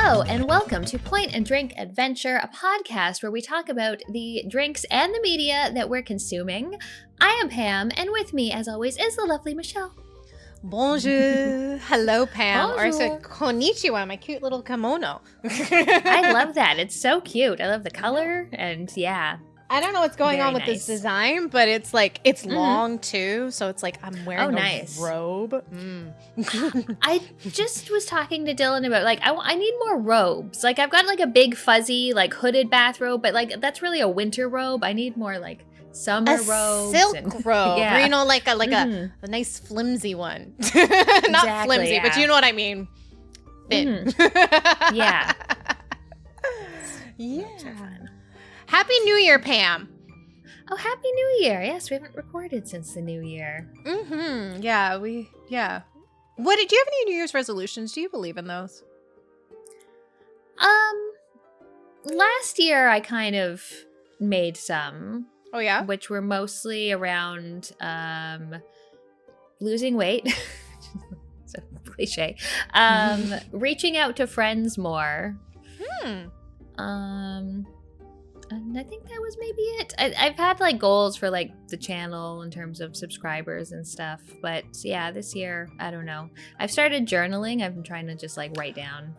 Hello, and welcome to Point and Drink Adventure, a podcast where we talk about the drinks and the media that we're consuming. I am Pam, and with me, as always, is the lovely Michelle. Bonjour. Hello, Pam. Bonjour. Or I said konnichiwa, my cute little kimono. I love that. It's so cute. I love the color, and yeah. I don't know what's going Very on with nice. this design, but it's like, it's long too, so it's like I'm wearing a robe. I just was talking to Dylan about, like, I need more robes. Like, I've got, like, a big fuzzy, like, hooded bathrobe, but, like, that's really a winter robe. I need more, like, summer robes. Silk robe. Yeah. Or, you know, like a nice flimsy one. Not Exactly, flimsy, yeah. but you know what I mean. Thin. Yeah. Yeah. Robes are fun. Happy New Year, Pam. Oh, Happy New Year. Yes, we haven't recorded since the New Year. Yeah, What did you have any New Year's resolutions? Do you believe in those? Last year I kind of made some. Oh, yeah? Which were mostly around losing weight. It's a cliche. Reaching out to friends more. And I think that was maybe it. I've had like goals for like the channel in terms of subscribers and stuff. But yeah, this year, I don't know. I've started journaling. I've been trying to just like write down,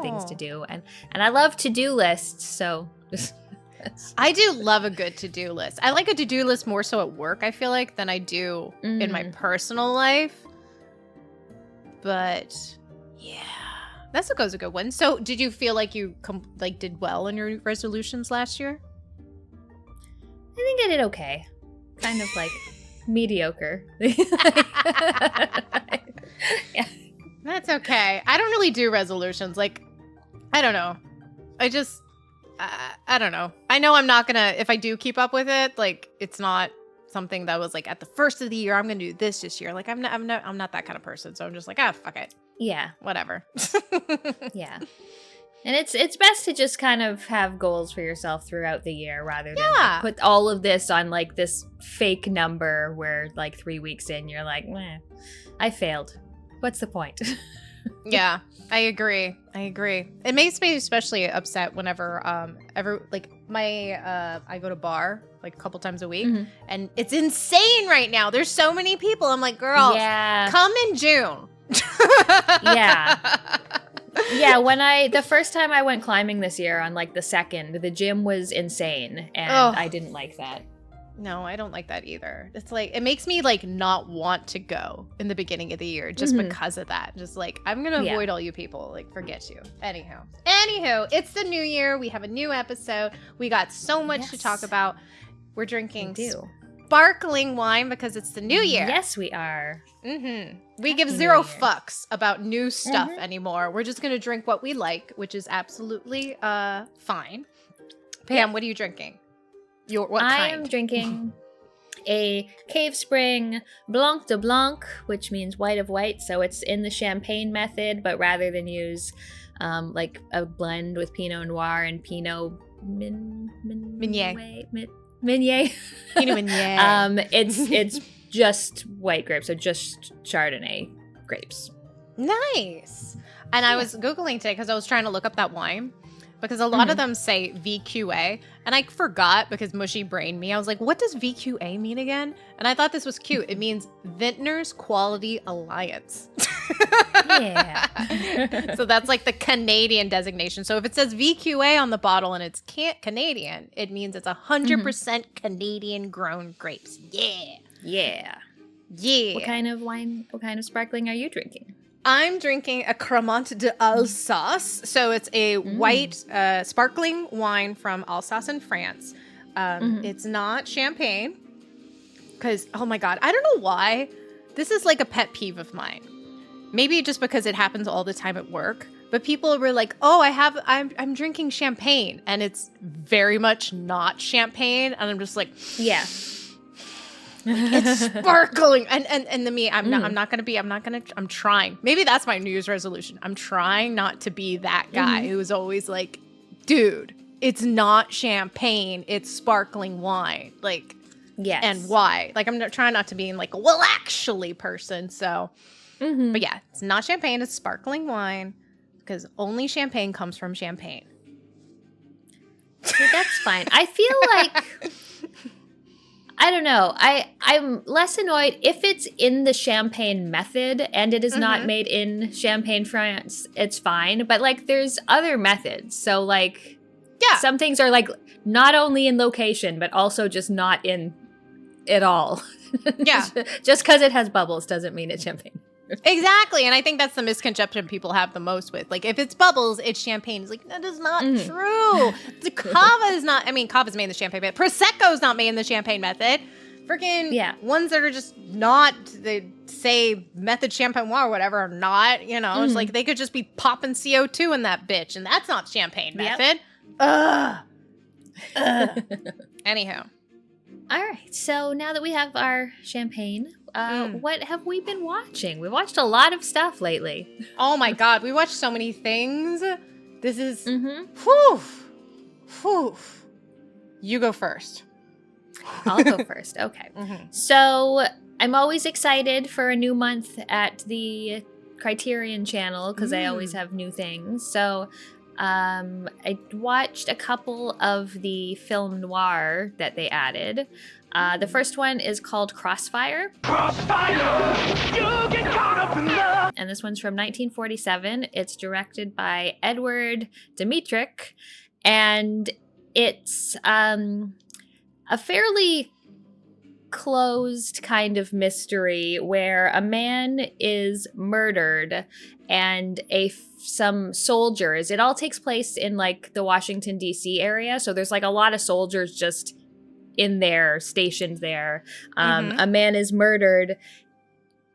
things to do. And I love to-do lists. So I do love a good to-do list. I like a to-do list more so at work, I feel like, than I do in my personal life. But yeah. That's a good one. So, did you feel like you did well in your resolutions last year? I think I did okay. Kind of like mediocre. Yeah. That's okay. I don't really do resolutions. Like, I don't know. I just, I don't know. I know I'm not gonna, if I do keep up with it, like, it's not something that was like at the first of the year, I'm gonna do this year. Like, I'm not that kind of person. So I'm just like, fuck it. Yeah. Whatever. Yeah. And it's best to just kind of have goals for yourself throughout the year rather than like, put all of this on like this fake number where like 3 weeks in you're like, I failed. What's the point? Yeah, I agree. It makes me especially upset whenever I go to bar like a couple times a week and it's insane right now. There's so many people. I'm like, girl, come in June. Yeah, the first time I went climbing this year on like the 2nd, the gym was insane and I didn't like that. No, I don't like that either. It's like, it makes me like not want to go in the beginning of the year just because of that. Just like, I'm going to avoid all you people, like forget you. Anywho, it's the new year. We have a new episode. We got so much to talk about. We're drinking sparkling wine because it's the new year. Yes, we are. We give zero fucks about new stuff anymore. We're just going to drink what we like, which is absolutely fine. Pam, what are you drinking? What kind? I am drinking a Cave Spring Blanc de Blanc, which means white of white. So it's in the champagne method, but rather than use like a blend with Pinot Noir and Pinot Meunier. Pinot Meunier. It's just white grapes, so just Chardonnay grapes. Nice. And I was Googling today because I was trying to look up that wine because a lot of them say VQA and I forgot because mushy brain me. I was like, what does VQA mean again? And I thought this was cute. It means Vintners Quality Alliance. Yeah. So that's like the Canadian designation. So if it says VQA on the bottle and it's Canadian, it means it's 100% Canadian grown grapes. Yeah. What kind of wine, what kind of sparkling are you drinking? I'm drinking a Cremant d'Alsace. So it's a white sparkling wine from Alsace in France. It's not champagne because, oh my God, I don't know why. This is like a pet peeve of mine. Maybe just because it happens all the time at work. But people were like, oh, I'm drinking champagne. And it's very much not champagne. And I'm just like, yeah. It's sparkling. And to me, I'm trying. Maybe that's my New Year's resolution. I'm trying not to be that guy who's always like, dude, it's not champagne, it's sparkling wine. Like, yes. And why? Like, I'm trying not to be in like a well actually person. So, but yeah, it's not champagne, it's sparkling wine. because only champagne comes from champagne. See, that's fine. I feel like I don't know. I'm less annoyed if it's in the Champagne method and it is not made in Champagne, France. It's fine, but like there's other methods. So like, some things are like not only in location but also just not in at all. Yeah, just because it has bubbles doesn't mean it's champagne. Exactly, and I think that's the misconception people have the most with. Like, if it's bubbles, it's champagne. It's like, that is not true. The cava is not, I mean, cava's made in the champagne method. Prosecco's not made in the champagne method. Freaking ones that are just not, they say method champagne or whatever, are not, you know, it's like they could just be popping CO2 in that bitch, and that's not champagne method. Ugh. Anywho. All right, so now that we have our champagne, what have we been watching? We've watched a lot of stuff lately. Oh my God, we watched so many things. This is, whew. You go first. I'll go first. Okay. So I'm always excited for a new month at the Criterion channel because I always have new things. So I watched a couple of the film noir that they added. The first one is called Crossfire. You get caught up in love. And this one's from 1947. It's directed by Edward Dmytryk, and it's a fairly closed kind of mystery where a man is murdered and some soldiers, it all takes place in like the Washington DC area, so there's like a lot of soldiers just in there, stationed there. A man is murdered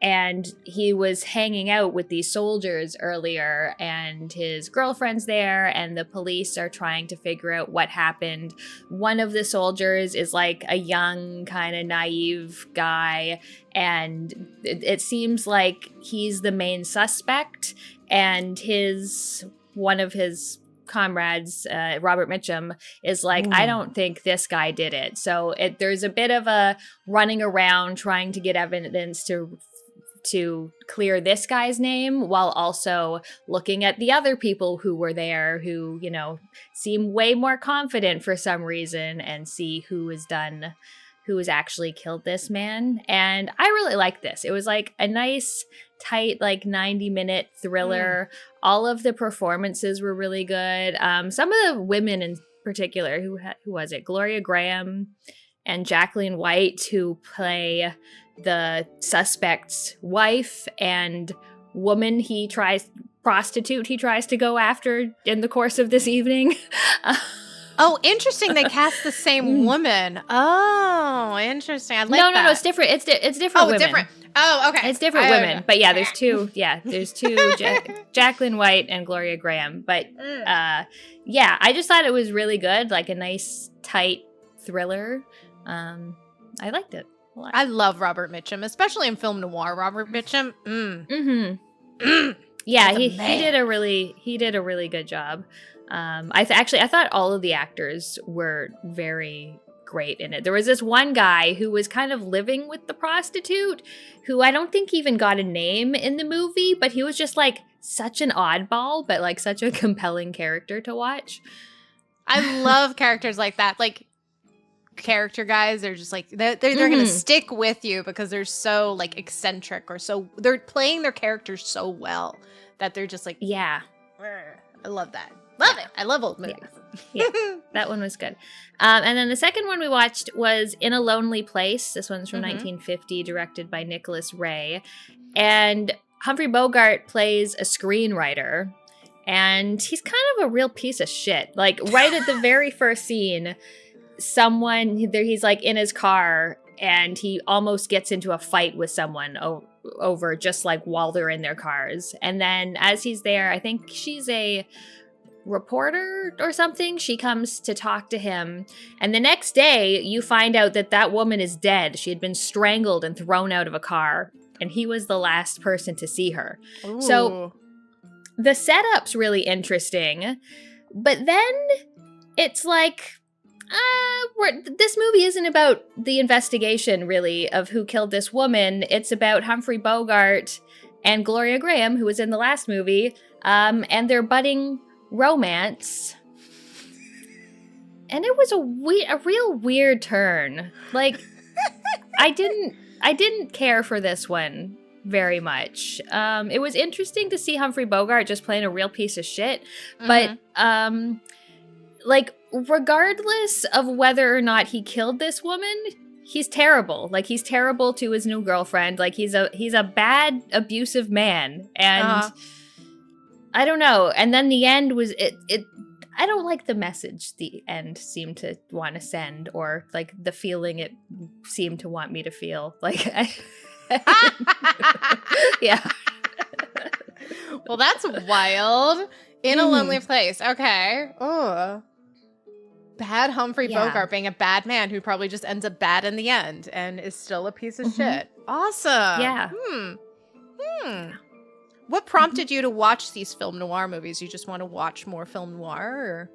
and he was hanging out with these soldiers earlier and his girlfriend's there and the police are trying to figure out what happened. One of the soldiers is like a young kind of naive guy and it seems like he's the main suspect and one of his comrades, Robert Mitchum, is like, I don't think this guy did it. So there's a bit of a running around trying to get evidence to clear this guy's name while also looking at the other people who were there who, you know, seem way more confident for some reason and see who has actually killed this man. And I really liked this. It was like a nice, tight, like 90-minute thriller. All of the performances were really good. Some of the women in particular, who was it? Gloria Graham and Jacqueline White, who play the suspect's wife and woman prostitute he tries to go after in the course of this evening. Oh, interesting. They cast the same woman. Oh, interesting. I like that. No, it's different. It's different women. It's different. Oh, okay. It's different women. But yeah, there's two. Yeah, there's two, Jacqueline White and Gloria Graham. But yeah, I just thought it was really good. Like a nice, tight thriller. I liked it a lot. I love Robert Mitchum, especially in film noir. Robert Mitchum. Yeah, he did a really good job. I thought all of the actors were very great in it. There was this one guy who was kind of living with the prostitute who I don't think even got a name in the movie, but he was just like such an oddball, but like such a compelling character to watch. I love characters like that. Like character guys are just like they're gonna stick with you because they're so like eccentric or so they're playing their characters so well that they're just like, yeah, I love that. Love it. I love old movies. Yeah, that one was good. And then the second one we watched was In a Lonely Place. This one's from 1950, directed by Nicholas Ray. And Humphrey Bogart plays a screenwriter. And he's kind of a real piece of shit. Like, right at the very first scene, he's like in his car, and he almost gets into a fight with someone over just like while they're in their cars. And then as he's there, I think she's a reporter or something, she comes to talk to him, and the next day you find out that woman is dead. She had been strangled and thrown out of a car, and he was the last person to see her. Ooh. So the setup's really interesting, but then it's like this movie isn't about the investigation really of who killed this woman. It's about Humphrey Bogart and Gloria Graham, who was in the last movie, and their budding romance. And it was a real weird turn. Like, I didn't care for this one very much. It was interesting to see Humphrey Bogart just playing a real piece of shit, but like, regardless of whether or not he killed this woman, he's terrible. Like, he's terrible to his new girlfriend. Like, he's a bad, abusive man, and I don't know. And then the end was it. I don't like the message the end seemed to want to send, or like the feeling it seemed to want me to feel. Like, yeah. Well, that's wild. In a lonely place. Okay. Oh. Bad Humphrey Bogart being a bad man who probably just ends up bad in the end and is still a piece of shit. Awesome. Yeah. What prompted you to watch these film noir movies? You just want to watch more film noir? Or?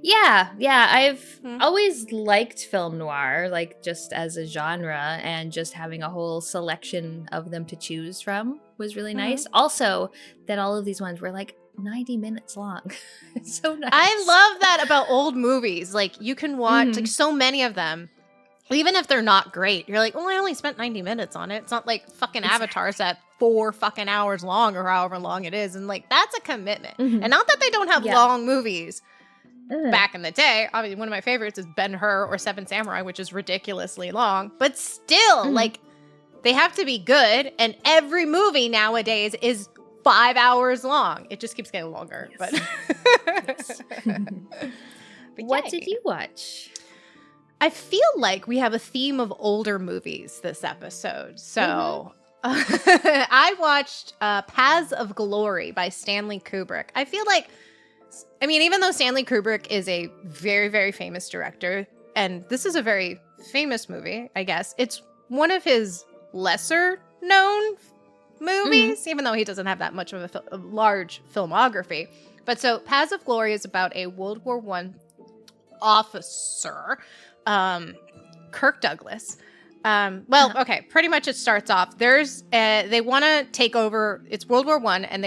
Yeah. I've always liked film noir, like, just as a genre, and just having a whole selection of them to choose from was really nice. Also, that all of these ones were like 90 minutes long. It's so nice. I love that about old movies. Like, you can watch like so many of them, even if they're not great. You're like, oh, I only spent 90 minutes on it. It's not like fucking Avatar's at 4 fucking hours long or however long it is. And like, that's a commitment. And not that they don't have long movies. Back in the day, obviously one of my favorites is Ben-Hur or Seven Samurai, which is ridiculously long. But still, like, they have to be good. And every movie nowadays is 5 hours long. It just keeps getting longer. Yes. But what did you watch? I feel like we have a theme of older movies this episode. So I watched Paths of Glory by Stanley Kubrick. I feel like, I mean, even though Stanley Kubrick is a very, very famous director, and this is a very famous movie, I guess, it's one of his lesser known movies, even though he doesn't have that much of a large filmography. But so Paths of Glory is about a World War I officer, Kirk Douglas. Okay, pretty much it starts off. They want to take over. It's World War I, and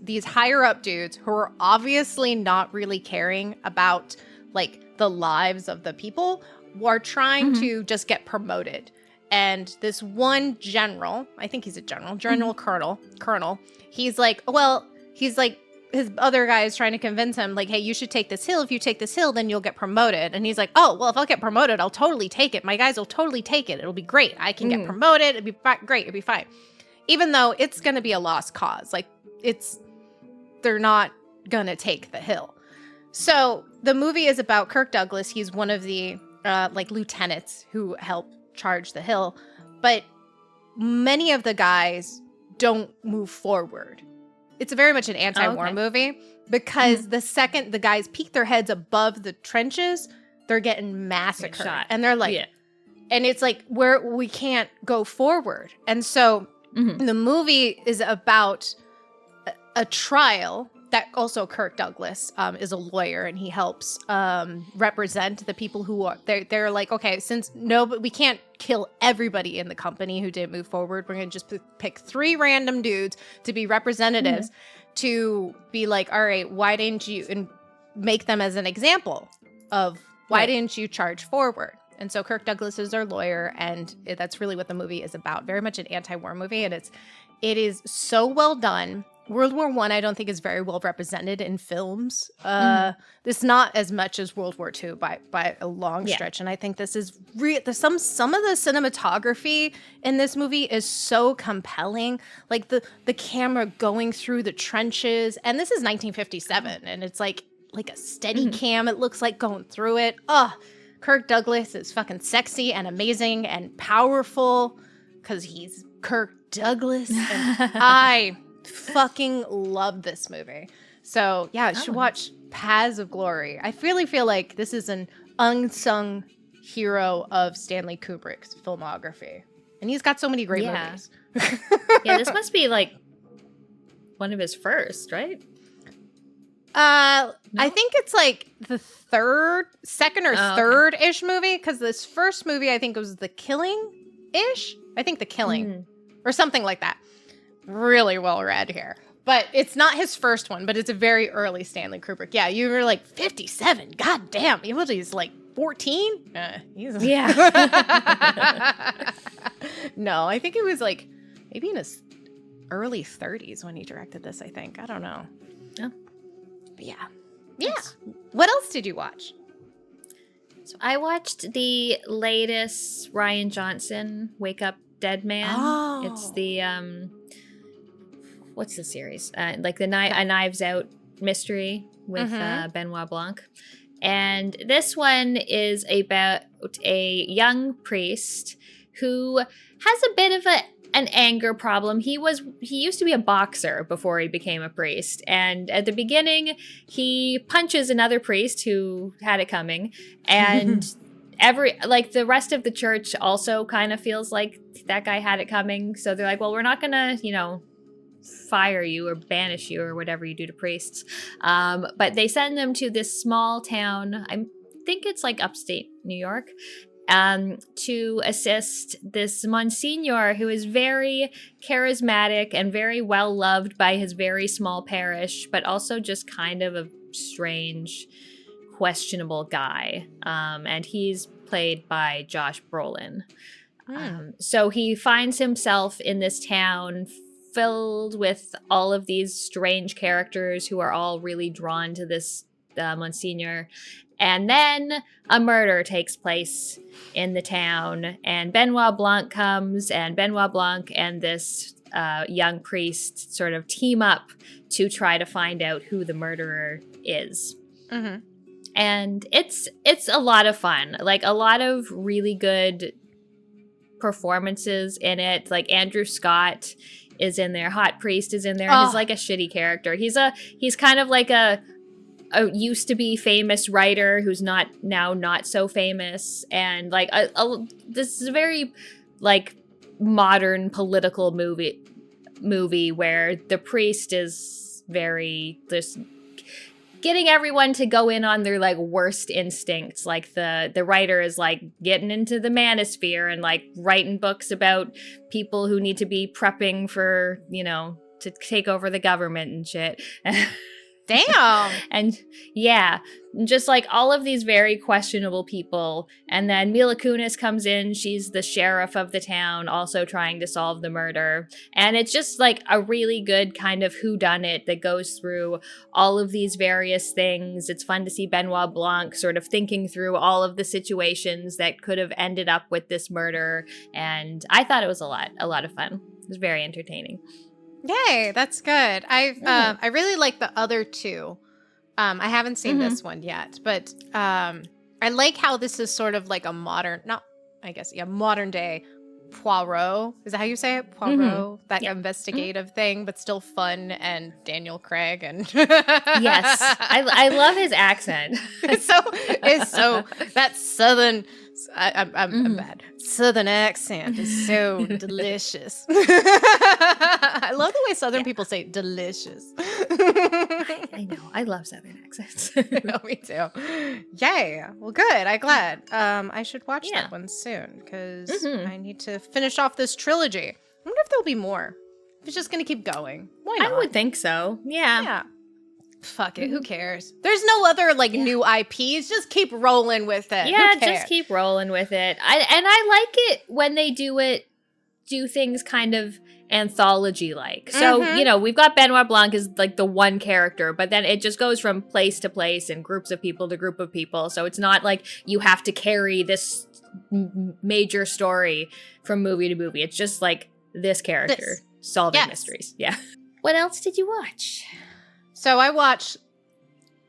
these higher up dudes who are obviously not really caring about like the lives of the people, are trying to just get promoted. And this one general, I think he's a general colonel, he's like, his other guy is trying to convince him, like, hey, you should take this hill. If you take this hill, then you'll get promoted. And he's like, oh, well, if I'll get promoted, I'll totally take it. My guys will totally take it. It'll be great. I can get promoted. It'll be great. It'll be fine. Even though it's going to be a lost cause. Like, they're not going to take the hill. So the movie is about Kirk Douglas. He's one of the, lieutenants who help charge the hill. But many of the guys don't move forward. It's very much an anti-war movie, because the second the guys peek their heads above the trenches, they're getting massacred. And they're like, and it's like, we can't go forward. And so the movie is about a trial that also Kirk Douglas is a lawyer, and he helps represent the people who are, they're like, okay, but we can't kill everybody in the company who didn't move forward. We're going to just pick 3 random dudes to be representatives to be like, all right, why didn't you, and make them as an example of why didn't you charge forward? And so Kirk Douglas is our lawyer, and that's really what the movie is about. Very much an anti-war movie, and it is so well done. World War I don't think is very well represented in films. This not as much as World War II by a long stretch. And I think this is some of the cinematography in this movie is so compelling. Like the camera going through the trenches, and this is 1957, and it's like a steady cam. It looks like going through it. Kirk Douglas is fucking sexy and amazing and powerful because he's Kirk Douglas, and I fucking love this movie. So yeah, you should watch Paths of Glory. I really feel like this is an unsung hero of Stanley Kubrick's filmography, and he's got so many great movies. Yeah, this must be like one of his first, right? No? I think it's like the second or third-ish movie, because this first movie I think was The Killing-ish. I think The Killing or something like that. Really well read here. But it's not his first one, but it's a very early Stanley Kubrick. Yeah, you were like 57. God damn. He's like 14? Yeah. No, I think it was like maybe in his early 30s when he directed this, I think. I don't know. Oh. But yeah. Yeah. What else did you watch? So I watched the latest Ryan Johnson Wake Up Dead Man. Oh. It's the what's the series? Like the A Knives Out mystery with Benoit Blanc. And this one is about a young priest who has a bit of an anger problem. He used to be a boxer before he became a priest. And at the beginning, he punches another priest who had it coming. And the rest of the church also kind of feels like that guy had it coming. So they're like, well, we're not going to, fire you or banish you or whatever you do to priests. But they send them to this small town. I think it's like upstate New York. To assist this Monsignor who is very charismatic and very well loved by his very small parish, but also just kind of a strange, questionable guy. And he's played by Josh Brolin. So he finds himself in this town filled with all of these strange characters who are all really drawn to this Monsignor. And then a murder takes place in the town, and Benoit Blanc comes, and Benoit Blanc and this young priest sort of team up to try to find out who the murderer is. Mm-hmm. And it's a lot of fun. Like, a lot of really good performances in it. Like, Andrew Scott is in there. Hot Priest is in there. He's like a shitty character. He's kind of like a used to be famous writer who's not so famous, and like this is a very like modern political movie where the priest is very just getting everyone to go in on their like worst instincts. Like the writer is like getting into the manosphere and like writing books about people who need to be prepping for, to take over the government and shit. Damn. And yeah, just like all of these very questionable people. And then Mila Kunis comes in. She's the sheriff of the town, also trying to solve the murder. And it's just like a really good kind of whodunit that goes through all of these various things. It's fun to see Benoit Blanc sort of thinking through all of the situations that could have ended up with this murder. And I thought it was a lot of fun. It was very entertaining. Yay, that's good. I really like the other two. I haven't seen this one yet, but I like how this is sort of like a modern day Poirot. Is that how you say it? Poirot, that investigative thing, but still fun, and Daniel Craig and yes, I love his accent. It's so that southern. I'm bad. Southern accent is so delicious. I love the way Southern people say delicious. I know. I love Southern accents. Me too. Yay. Well, good. I'm glad. I should watch that one soon because I need to finish off this trilogy. I wonder if there'll be more. If it's just going to keep going. Why not? I would think so. Yeah. Yeah. Fuck it. Who cares? There's no other new IPs. Just keep rolling with it. Yeah, just keep rolling with it. I like it when they do things kind of anthology like. So, we've got Benoit Blanc as like the one character, but then it just goes from place to place and groups of people to group of people. So it's not like you have to carry this major story from movie to movie. It's just like this character solving mysteries. Yeah. What else did you watch? So I watched,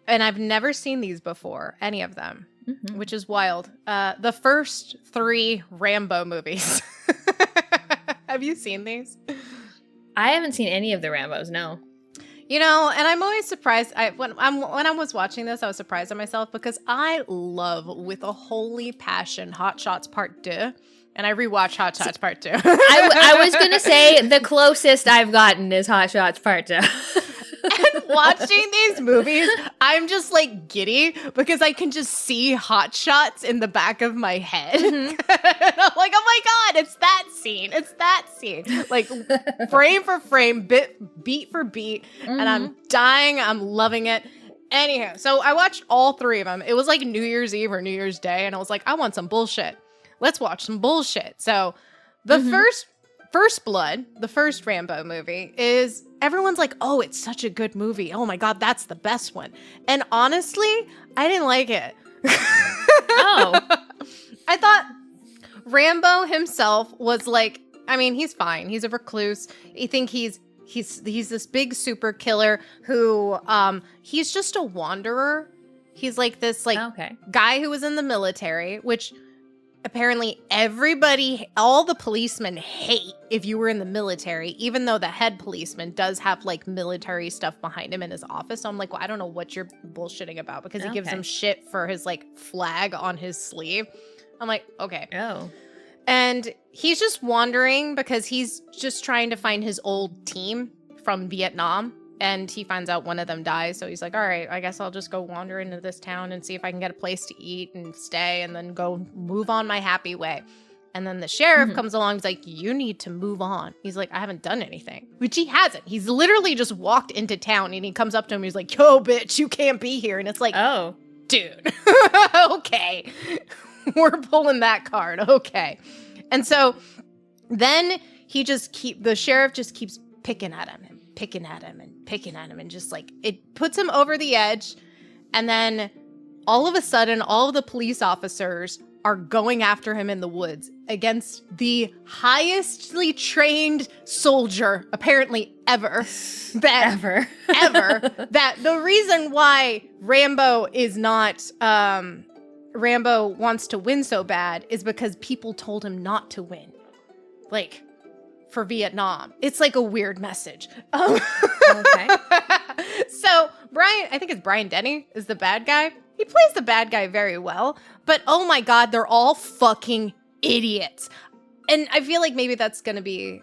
and I've never seen these before, any of them, which is wild. The first 3 Rambo movies. Have you seen these? I haven't seen any of the Rambos, no. And I'm always surprised. When I was watching this, I was surprised at myself because I love, with a holy passion, Hot Shots Part 2. And I rewatched Hot Shots Part 2. I was going to say the closest I've gotten is Hot Shots Part 2. And Watching these movies, I'm just like giddy because I can just see hot shots in the back of my head. And I'm like, oh my God, it's that scene. It's that scene. Like frame for frame, beat for beat. And I'm dying. I'm loving it. Anyhow, so I watched all three of them. It was like New Year's Eve or New Year's Day. And I was like, I want some bullshit. Let's watch some bullshit. So the First Blood, the first Rambo movie, is everyone's like, oh, it's such a good movie. Oh my God, that's the best one. And honestly, I didn't like it. Oh. I thought Rambo himself was like, I mean, he's fine. He's a recluse. I think he's this big super killer who he's just a wanderer. He's like this guy who was in the military, which apparently all the policemen hate if you were in the military, even though the head policeman does have like military stuff behind him in his office. So I'm like, well, I don't know what you're bullshitting about because he gives him shit for his like flag on his sleeve. I'm like, okay. Oh. And he's just wandering because he's just trying to find his old team from Vietnam. And he finds out one of them dies. So he's like, all right, I guess I'll just go wander into this town and see if I can get a place to eat and stay and then go move on my happy way. And then the sheriff comes along. He's like, you need to move on. He's like, I haven't done anything, which he hasn't. He's literally just walked into town and he comes up to him. He's like, yo, bitch, you can't be here. And it's like, oh, dude, okay. We're pulling that card. Okay. And so then the sheriff just keeps picking at him. Picking at him and just like it puts him over the edge. And then all of a sudden all of the police officers are going after him in the woods against the highestly trained soldier apparently ever that the reason why Rambo is not Rambo wants to win so bad is because people told him not to win, like for Vietnam. It's like a weird message. Okay. So I think it's Brian Denny is the bad guy. He plays the bad guy very well, but oh my God, they're all fucking idiots. And I feel like maybe that's going to be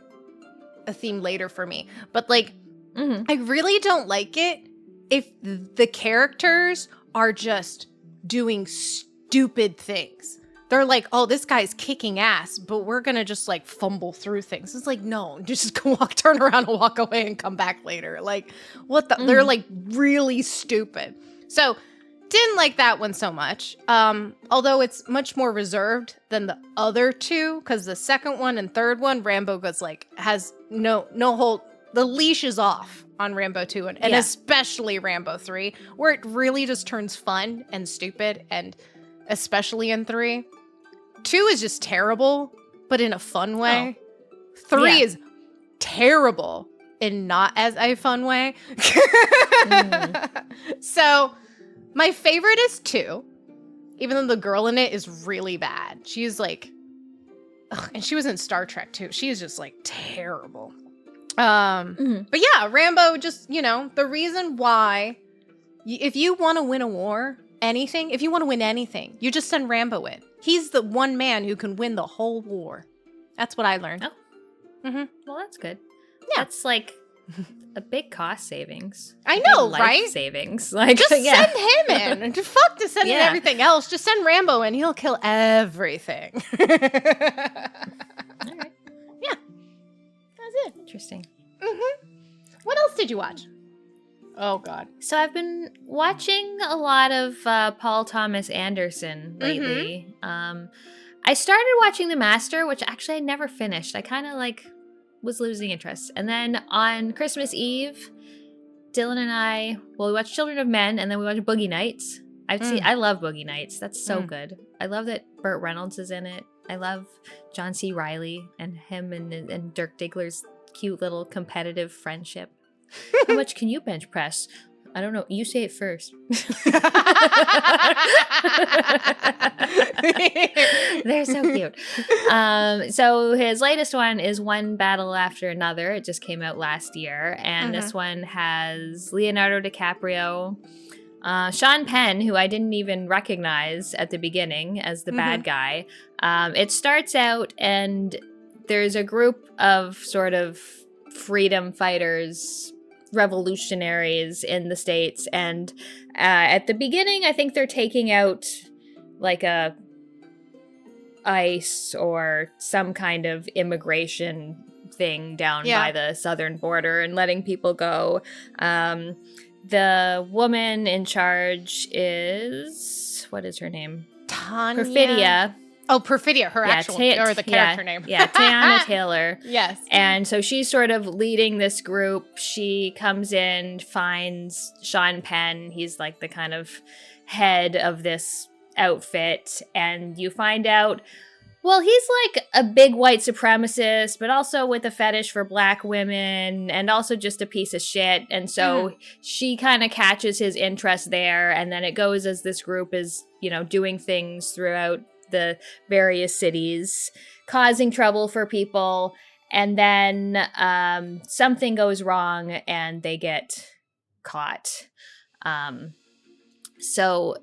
a theme later for me. But like, I really don't like it if the characters are just doing stupid things. They're like, oh, this guy's kicking ass, but we're going to just like fumble through things. It's like, no, just turn around and walk away and come back later. Like, what the? They're like really stupid. So didn't like that one so much. Although it's much more reserved than the other two, because the second one and third one, Rambo goes like, has no hold. The leash is off on Rambo 2 and especially Rambo 3, where it really just turns fun and stupid, and especially in 3. 2 is just terrible, but in a fun way. 3 is terrible in not as a fun way. So my favorite is 2, even though the girl in it is really bad. She's like, and she was in Star Trek too. She is just like terrible. But yeah, Rambo just, the reason why, if you want to win a war, if you want to win anything, you just send Rambo in. He's the one man who can win the whole war. That's what I learned. Oh. Well, that's good. Yeah. That's like a big cost savings. I know, life right? Savings. Like, just send him in. Fuck to send in everything else. Just send Rambo in. He'll kill everything. All right. Yeah. That's it. Interesting. What else did you watch? Oh, God. So I've been watching a lot of Paul Thomas Anderson lately. I started watching The Master, which actually I never finished. I kind of was losing interest. And then on Christmas Eve, Dylan and I, we watched Children of Men, and then we watched Boogie Nights. I love Boogie Nights. That's so good. I love that Burt Reynolds is in it. I love John C. Reilly and him and Dirk Diggler's cute little competitive friendship. How much can you bench press? I don't know. You say it first. They're so cute. So his latest one is One Battle After Another. It just came out last year. And this one has Leonardo DiCaprio, Sean Penn, who I didn't even recognize at the beginning as the bad guy. It starts out and there's a group of sort of freedom fighters revolutionaries in the States. And at the beginning, I think they're taking out like a ICE or some kind of immigration thing down by the southern border and letting people go. The woman in charge is, what is her name? Tanya. Perfidia. Oh, Perfidia, her actual, or the character name. Yeah, Tiana Taylor. Yes. And so she's sort of leading this group. She comes in, finds Sean Penn. He's like the kind of head of this outfit. And you find out, well, he's like a big white supremacist, but also with a fetish for black women and also just a piece of shit. And so she kind of catches his interest there. And then it goes as this group is, you know, doing things throughout the various cities, causing trouble for people. And then something goes wrong and they get caught. So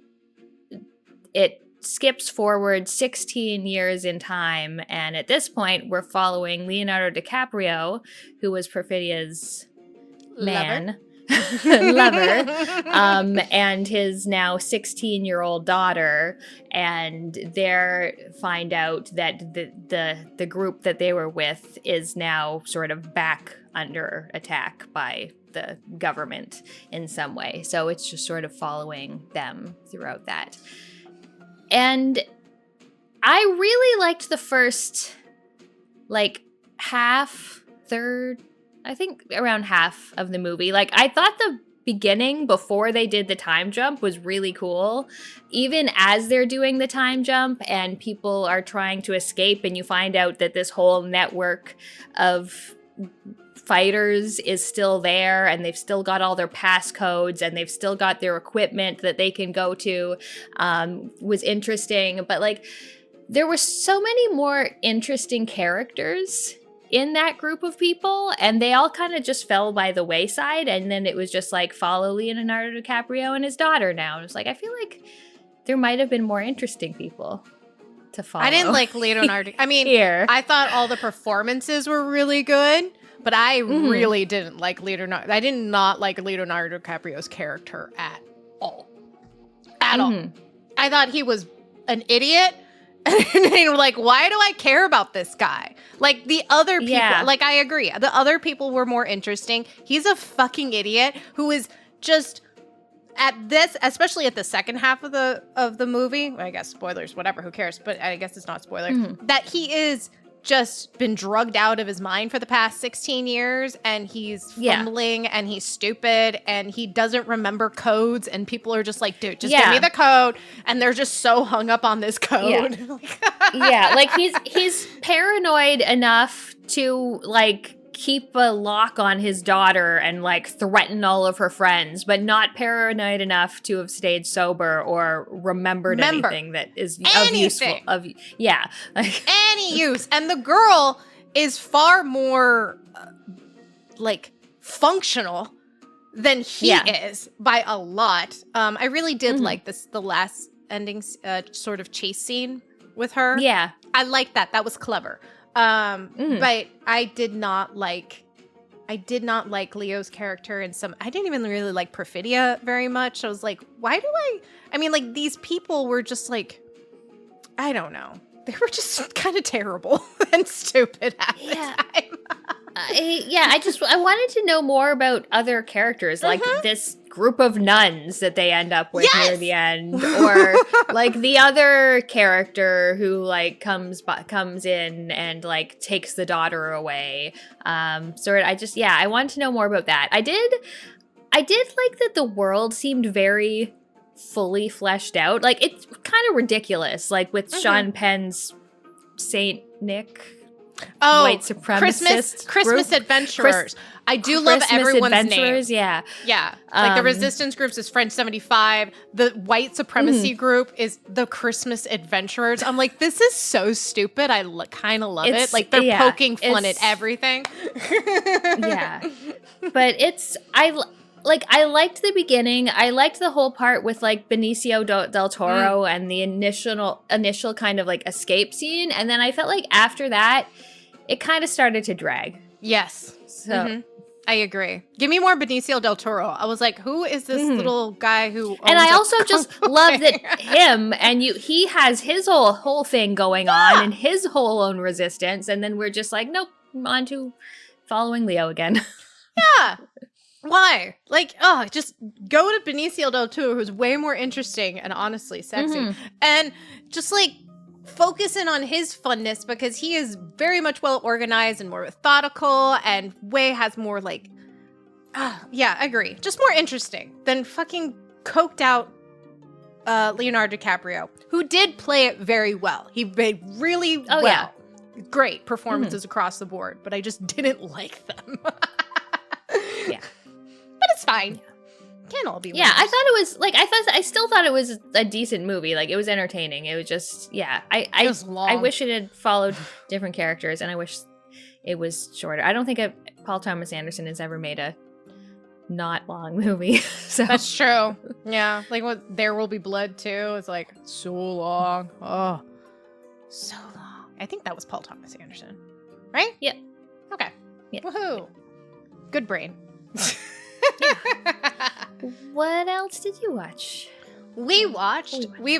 it skips forward 16 years in time, and at this point we're following Leonardo DiCaprio, who was Perfidia's lover, and his now 16-year-old daughter, and they find out that the group that they were with is now sort of back under attack by the government in some way. So it's just sort of following them throughout that. And I really liked the first, like, third, I think around half of the movie. Like, I thought the beginning, before they did the time jump, was really cool. Even as they're doing the time jump and people are trying to escape and you find out that this whole network of fighters is still there and they've still got all their passcodes and they've still got their equipment that they can go to, was interesting. But like, there were so many more interesting characters in that group of people, and they all kind of just fell by the wayside. And then it was just like, follow Leonardo DiCaprio and his daughter now. And it's like, I feel like there might have been more interesting people to follow. I didn't like Leonardo. I mean, I thought all the performances were really good. But I really didn't like Leonardo. I did not like Leonardo DiCaprio's character at all. At all. I thought he was an idiot. And like, why do I care about this guy? Like, the other people, like, I agree. The other people were more interesting. He's a fucking idiot who is just at this, especially at the second half of the movie. I guess spoilers, whatever, who cares? But I guess it's not spoiler. That he is just been drugged out of his mind for the past 16 years and he's fumbling and he's stupid and he doesn't remember codes and people are just like, dude, just give me the code, and they're just so hung up on this code. Like he's paranoid enough to like keep a lock on his daughter and like threaten all of her friends, but not paranoid enough to have stayed sober or remembered anything that is of useful like any use. And the girl is far more like functional than he is by a lot. I really did like the last ending sort of chase scene with her. I liked that. That was clever. But I did not like Leo's character and I didn't even really like Perfidia very much. I was like, why do I mean, like, these people were just like, I don't know. They were just kind of terrible and stupid at the time. I wanted to know more about other characters, like this group of nuns that they end up with near the end, or like the other character who like comes in and like takes the daughter away. I wanted to know more about that. I did like that the world seemed very fully fleshed out. Like, it's kind of ridiculous, like with Sean Penn's Saint Nick. White supremacist Christmas adventurers. I do love everyone's names. Yeah. Like the resistance groups is French 75. The white supremacy group is the Christmas adventurers. I'm like, this is so stupid. I kind of love it. Like, they're poking fun at everything. But I liked the beginning. I liked the whole part with like Benicio del Toro and the initial kind of like escape scene. And then I felt like after that, it kind of started to drag. Yes. So I agree. Give me more Benicio del Toro. I was like, who is this little guy who? And I also just love that him and he has his whole thing going on and his whole own resistance, and then we're just like, nope, on to following Leo again. Yeah. Why? Like, just go to Benicio del Toro, who's way more interesting and honestly sexy, and just like focus in on his funness because he is very much well organized and more methodical and has more like, yeah, I agree. Just more interesting than fucking coked out Leonardo DiCaprio, who did play it very well. He made really well. Yeah. Great performances across the board, but I just didn't like them. Yeah. But it's fine. Can't all be winners. Yeah, I thought it was like I still thought it was a decent movie. Like it was entertaining. It was just it was long. I wish it had followed different characters, and I wish it was shorter. I don't think Paul Thomas Anderson has ever made a not long movie. So that's true. Yeah, like what There Will Be Blood too. It's like so long. Oh, so long. I think that was Paul Thomas Anderson, right? Yep. Okay. Yep. Woohoo! Good brain. What else did you watch? We've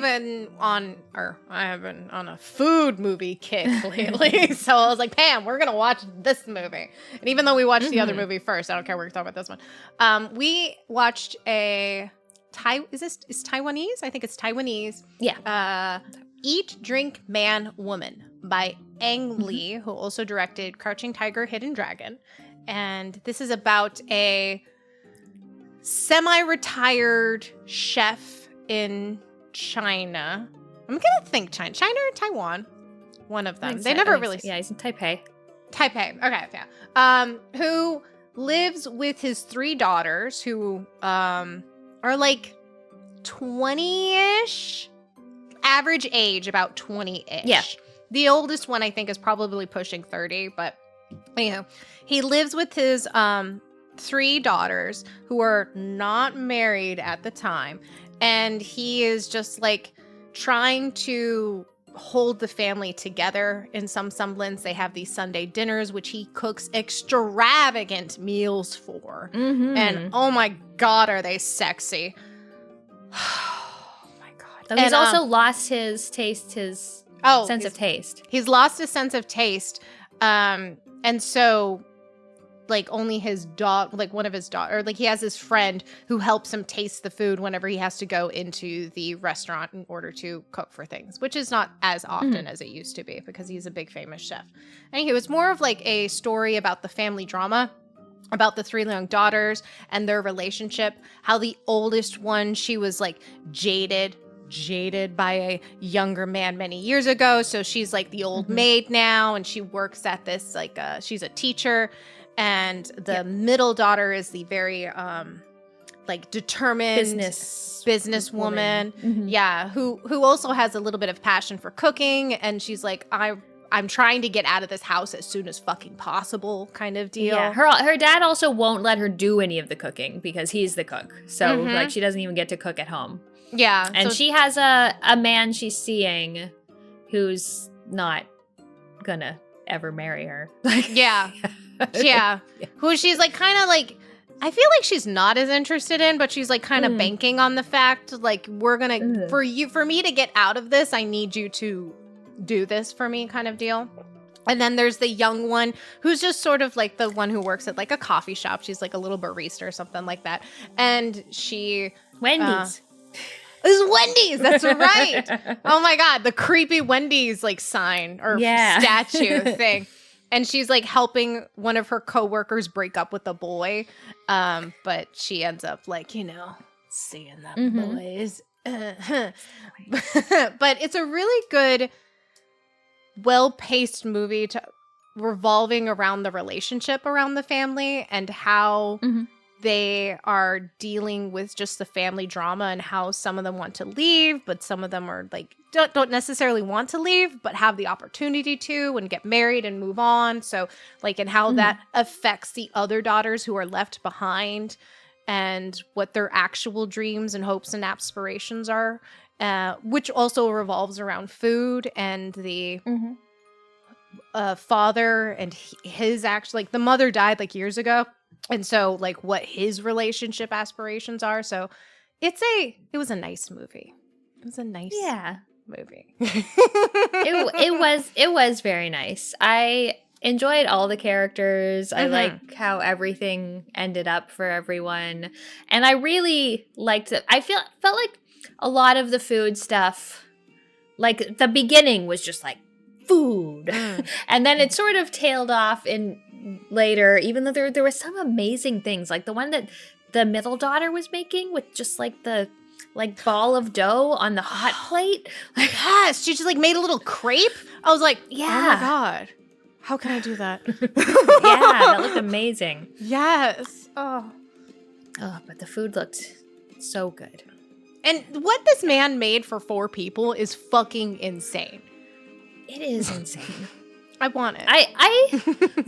been on, or I have been on a food movie kick lately. So I was like, Pam, we're going to watch this movie. And even though we watched the other movie first, I don't care, we're going to talk about this one. We watched is Taiwanese? I think it's Taiwanese. Yeah. Eat, Drink, Man, Woman by Ang Lee, who also directed Crouching Tiger, Hidden Dragon. And this is about a semi-retired chef in China. I'm gonna think China or Taiwan. One of them. They never really. Yeah, he's in Taipei. Okay, yeah. Who lives with his 3 daughters, who are like 20-ish, average age about 20-ish. Yeah. The oldest one I think is probably pushing 30, but anyhow, he lives with his 3 daughters who are not married at the time, and he is just like trying to hold the family together in some semblance. They have these Sunday dinners, which he cooks extravagant meals for, and oh my god, are they sexy. Oh my god. So he's also lost his sense of taste. He's lost his sense of taste, and so like only his dog, like one of his daughter, like he has this friend who helps him taste the food whenever he has to go into the restaurant in order to cook for things, which is not as often as it used to be because he's a big famous chef. Anyway, it was more of like a story about the family drama, about the 3 young daughters and their relationship, how the oldest one, she was like jaded by a younger man many years ago. So she's like the old maid now, and she works at this, like, she's a teacher. And the middle daughter is the very, like, determined businesswoman. Yeah, who also has a little bit of passion for cooking. And she's like, I'm trying to get out of this house as soon as fucking possible, kind of deal. Yeah, her dad also won't let her do any of the cooking because he's the cook. So, like, she doesn't even get to cook at home. Yeah. And she has a man she's seeing who's not gonna ever marry her. Like, yeah. Yeah. Who she's like kind of like, I feel like she's not as interested in, but she's like kind of banking on the fact, like, we're gonna, for me to get out of this, I need you to do this for me, kind of deal. And then there's the young one who's just sort of like the one who works at like a coffee shop. She's like a little barista or something like that. And Wendy's. It's Wendy's. That's right. Oh my God. The creepy Wendy's like sign or statue thing. And she's like helping one of her coworkers break up with a boy. But she ends up like, seeing that boys. But it's a really good, well-paced movie revolving around the relationship around the family and how they are dealing with just the family drama and how some of them want to leave, but some of them are like don't necessarily want to leave, but have the opportunity to and get married and move on. So like, and how that affects the other daughters who are left behind and what their actual dreams and hopes and aspirations are, which also revolves around food and the father and his actually, like the mother died like years ago. And so like what his relationship aspirations are. So it was a nice movie. It was a nice movie. It was very nice. I enjoyed all the characters. I like how everything ended up for everyone. And I really liked it. I felt like a lot of the food stuff, like the beginning was just like food. And then it sort of tailed off in later, even though there were some amazing things, like the one that the middle daughter was making with just like the ball of dough on the hot plate. Yes, she just like made a little crepe. I was like, oh my God, how can I do that? Yeah, that looked amazing. Yes. Oh, but the food looked so good. And what this man made for 4 people is fucking insane. It is insane. I want it. I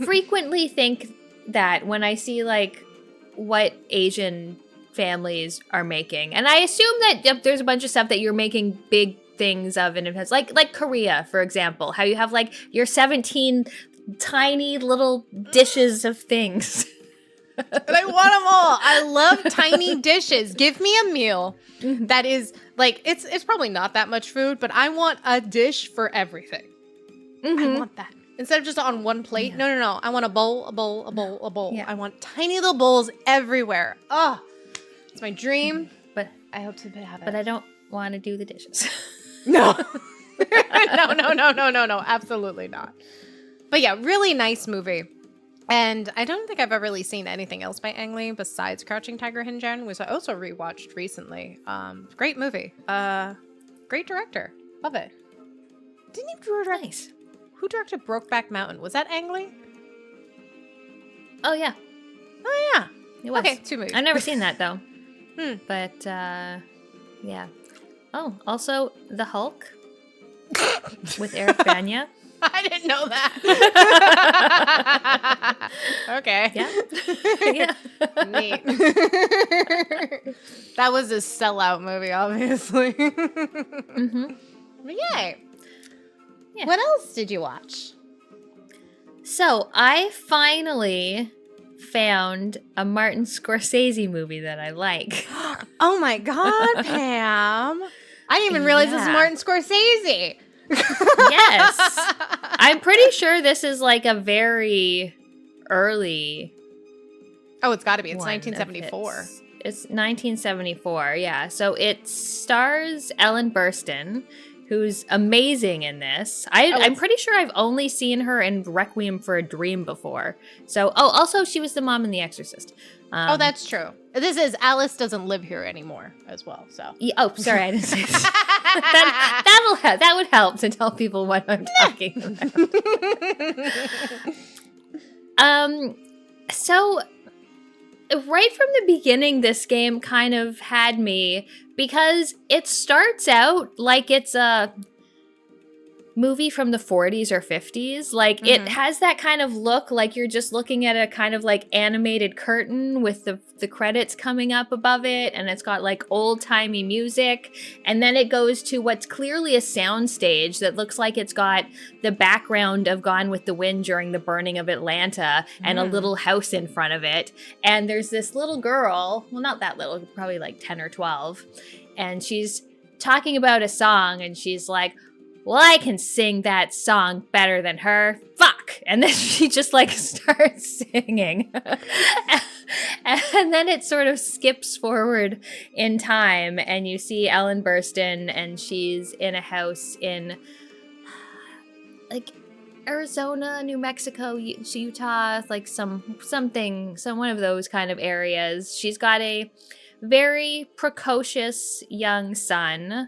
frequently think that when I see like what Asian families are making, and I assume that there's a bunch of stuff that you're making big things of, and it has like Korea, for example, how you have like your 17 tiny little dishes of things. And I want them all. I love tiny dishes. Give me a meal that is like it's probably not that much food, but I want a dish for everything. I want that. Instead of just on one plate. Yeah. No. I want a bowl. Yeah. I want tiny little bowls everywhere. Oh, it's my dream. But I hope to have it. But I don't want to do the dishes. No. No. Absolutely not. But yeah, really nice movie. And I don't think I've ever really seen anything else by Ang Lee besides Crouching Tiger, Hidden Dragon, which I also rewatched recently. Great movie. Great director. Love it. Didn't he direct? Nice. Who directed Brokeback Mountain? Was that Ang Lee? Oh, yeah. Oh, yeah. It was. Okay, 2 movies. I've never seen that, though. But, yeah. Oh, also The Hulk with Eric Bana. I didn't know that. Okay. Yeah. Yeah. Neat. That was a sellout movie, obviously. But yay. Yeah. What else did you watch? So I finally found a Martin Scorsese movie that I like. Oh my God, Pam. I didn't even realize this is Martin Scorsese. Yes. I'm pretty sure this is like a very early. Oh, it's got to be. It's 1974. It's 1974, yeah. So it stars Ellen Burstyn, who's amazing in this. I'm pretty sure I've only seen her in Requiem for a Dream before. So, also she was the mom in The Exorcist. Oh, that's true. This is Alice Doesn't Live Here Anymore as well. So. Yeah, oh, sorry, I didn't say that. That would help to tell people what I'm talking about. So right from the beginning, this game kind of had me because it starts out like it's a movie from the 40s or 50s. Like it has that kind of look like you're just looking at a kind of like animated curtain with the credits coming up above it, and it's got like old-timey music, and then it goes to what's clearly a sound stage that looks like it's got the background of Gone with the Wind during the burning of Atlanta and a little house in front of it, and there's this little girl, well, not that little, probably like 10 or 12, and she's talking about a song, and she's like, well, I can sing that song better than her. Fuck. And then she just like starts singing. And then it sort of skips forward in time and you see Ellen Burstyn and she's in a house in like Arizona, New Mexico, Utah, like some one of those kind of areas. She's got a very precocious young son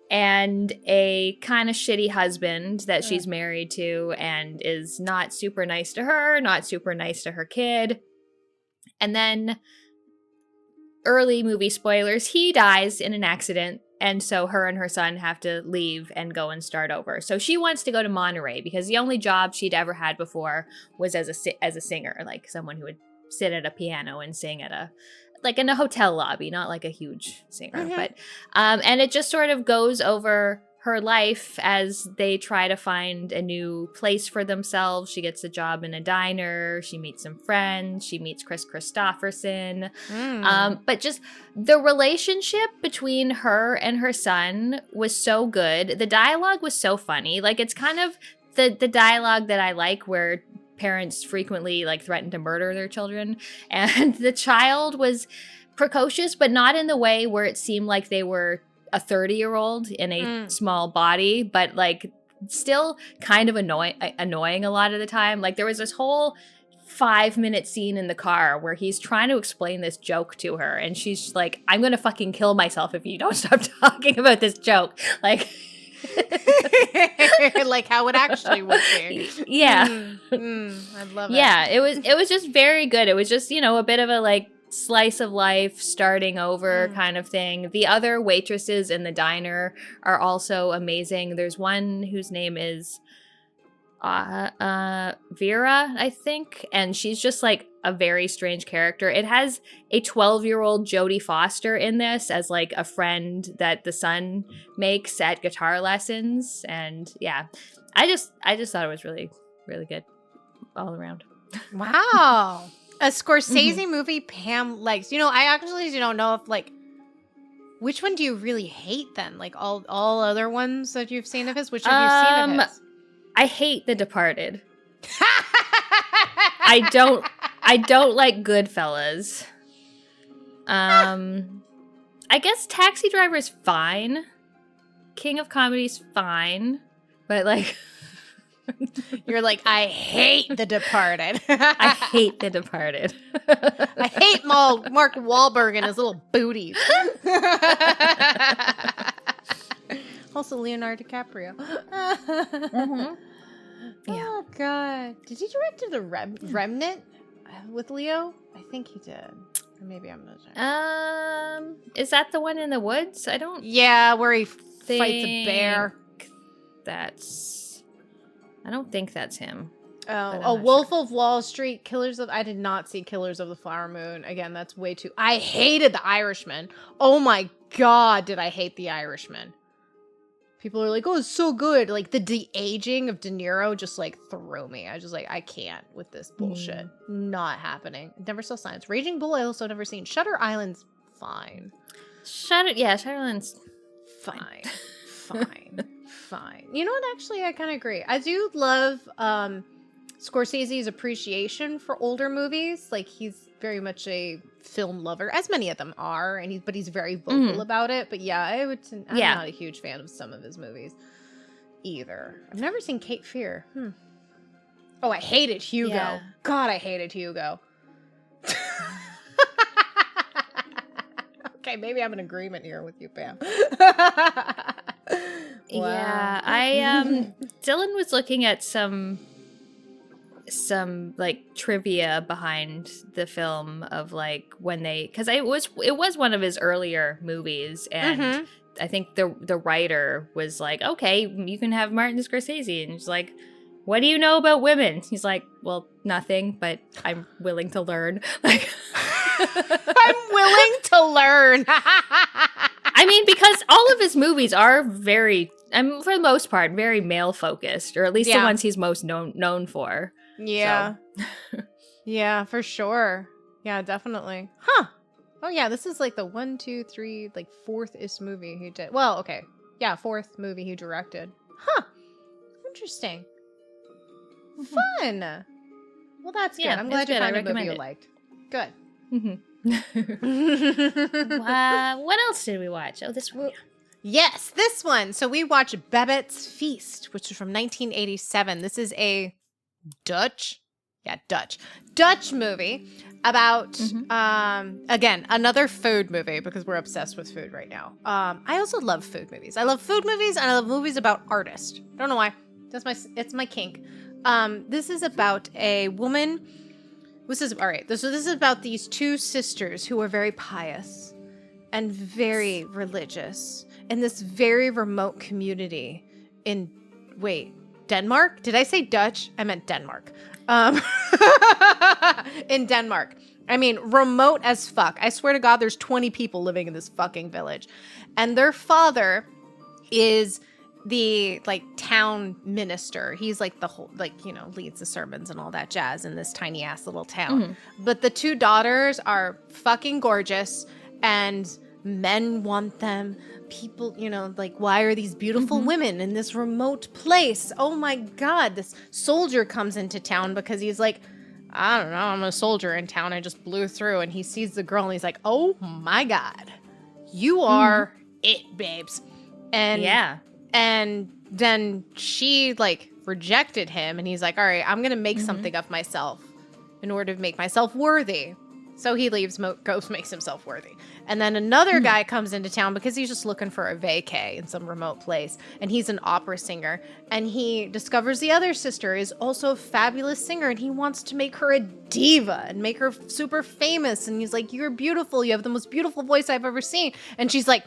and a kind of shitty husband that she's married to and is not super nice to her, not super nice to her kid. And then, early movie spoilers, he dies in an accident, and so her and her son have to leave and go and start over. So she wants to go to Monterey because the only job she'd ever had before was as a singer, like someone who would sit at a piano and sing at a like in a hotel lobby, not like a huge singer, but and it just sort of goes over her life as they try to find a new place for themselves. She gets a job in a diner. She meets some friends. She meets Chris Christopherson. But just the relationship between her and her son was so good. The dialogue was so funny. Like, it's kind of the dialogue that I like, where parents frequently like threaten to murder their children. And the child was precocious, but not in the way where it seemed like they were a 30-year-old in a small body, but like still kind of annoying a lot of the time. Like, there was this whole 5-minute scene in the car where he's trying to explain this joke to her, and she's like, I'm gonna fucking kill myself if you don't stop talking about this joke. Like, like how it actually would be. Yeah. I love it. Yeah, it was just very good. It was just, you know, a bit of a like slice of life, starting over kind of thing. The other waitresses in the diner are also amazing. There's one whose name is Vera, I think, and she's just like a very strange character. It has a 12-year-old Jodie Foster in this as like a friend that the son makes at guitar lessons, and yeah, I just thought it was really, really good all around. Wow. A Scorsese movie Pam likes. You know, I actually don't know if like, which one do you really hate then? Like all other ones that you've seen of his? Which have you seen of his? I hate The Departed. I don't like Goodfellas. I guess Taxi Driver's fine. King of Comedy's fine. But like, you're like, I hate The Departed. I hate The Departed. I hate Mark Wahlberg and his little booties. Also Leonardo DiCaprio. Yeah. Oh God! Did he direct The Remnant with Leo? I think he did. Or maybe I'm not sure. Is that the one in the woods? I don't. Yeah, where he fights a bear. I don't think that's him. Oh, Wolf of Wall Street, Killers of... I did not see Killers of the Flower Moon. Again, that's way too... I hated The Irishman. Oh my God, did I hate The Irishman. People are like, oh, it's so good. Like, the de-aging of De Niro just, like, threw me. I just, like, I can't with this bullshit. Not happening. Never saw Signs. Raging Bull, I also never seen. Shutter Island's fine. Shutter Island's fine. Fine. You know what? Actually, I kind of agree. I do love Scorsese's appreciation for older movies. Like, he's very much a film lover, as many of them are, but he's very vocal about it. But yeah, I'm not a huge fan of some of his movies either. I've never seen Cape Fear. Oh, I hated Hugo. Yeah. God, I hated Hugo. Okay, maybe I'm in agreement here with you, Pam. Wow. Yeah, Dylan was looking at some like trivia behind the film of like when because it was one of his earlier movies, and I think the writer was like, okay, you can have Martin Scorsese, and he's like, what do you know about women? He's like, well, nothing, but I'm willing to learn. Like, I'm willing to learn. I mean, because all of his movies are very, for the most part, very male focused, or at least the ones he's most known for. Yeah. So. Yeah, for sure. Yeah, definitely. Huh. Oh yeah, this is like the 1, 2, 3, like fourth-ist movie he did. Well, okay. Yeah, fourth movie he directed. Huh. Interesting. Fun. Well, that's good. Yeah, I'm glad you found a movie you liked. Good. What else did we watch? Oh, this one. Yes, this one. So we watched Babette's Feast, which is from 1987. This is a Dutch movie about, again, another food movie, because we're obsessed with food right now. I also love food movies. I love food movies, and I love movies about artists. I don't know why. It's my kink. This is about a woman. This is about these two sisters who are very pious and very religious in this very remote community in, Denmark? Did I say Dutch? I meant Denmark. In Denmark. I mean, remote as fuck. I swear to God, there's 20 people living in this fucking village. And their father is the like town minister. He's like the whole, like, you know, leads the sermons and all that jazz in this tiny ass little town. But the two daughters are fucking gorgeous, and men want them. People, you know, like, why are these beautiful women in this remote place? Oh my God. This soldier comes into town because he's like, I don't know, I'm a soldier in town. I just blew through. And he sees the girl and he's like, oh my God, you are it, babes. And yeah. And then she like rejected him, and he's like, all right, I'm going to make something of myself in order to make myself worthy. So he leaves, goes, makes himself worthy. And then another guy comes into town because he's just looking for a vacay in some remote place. And he's an opera singer. And he discovers the other sister is also a fabulous singer. And he wants to make her a diva and make her super famous. And he's like, you're beautiful. You have the most beautiful voice I've ever seen. And she's like,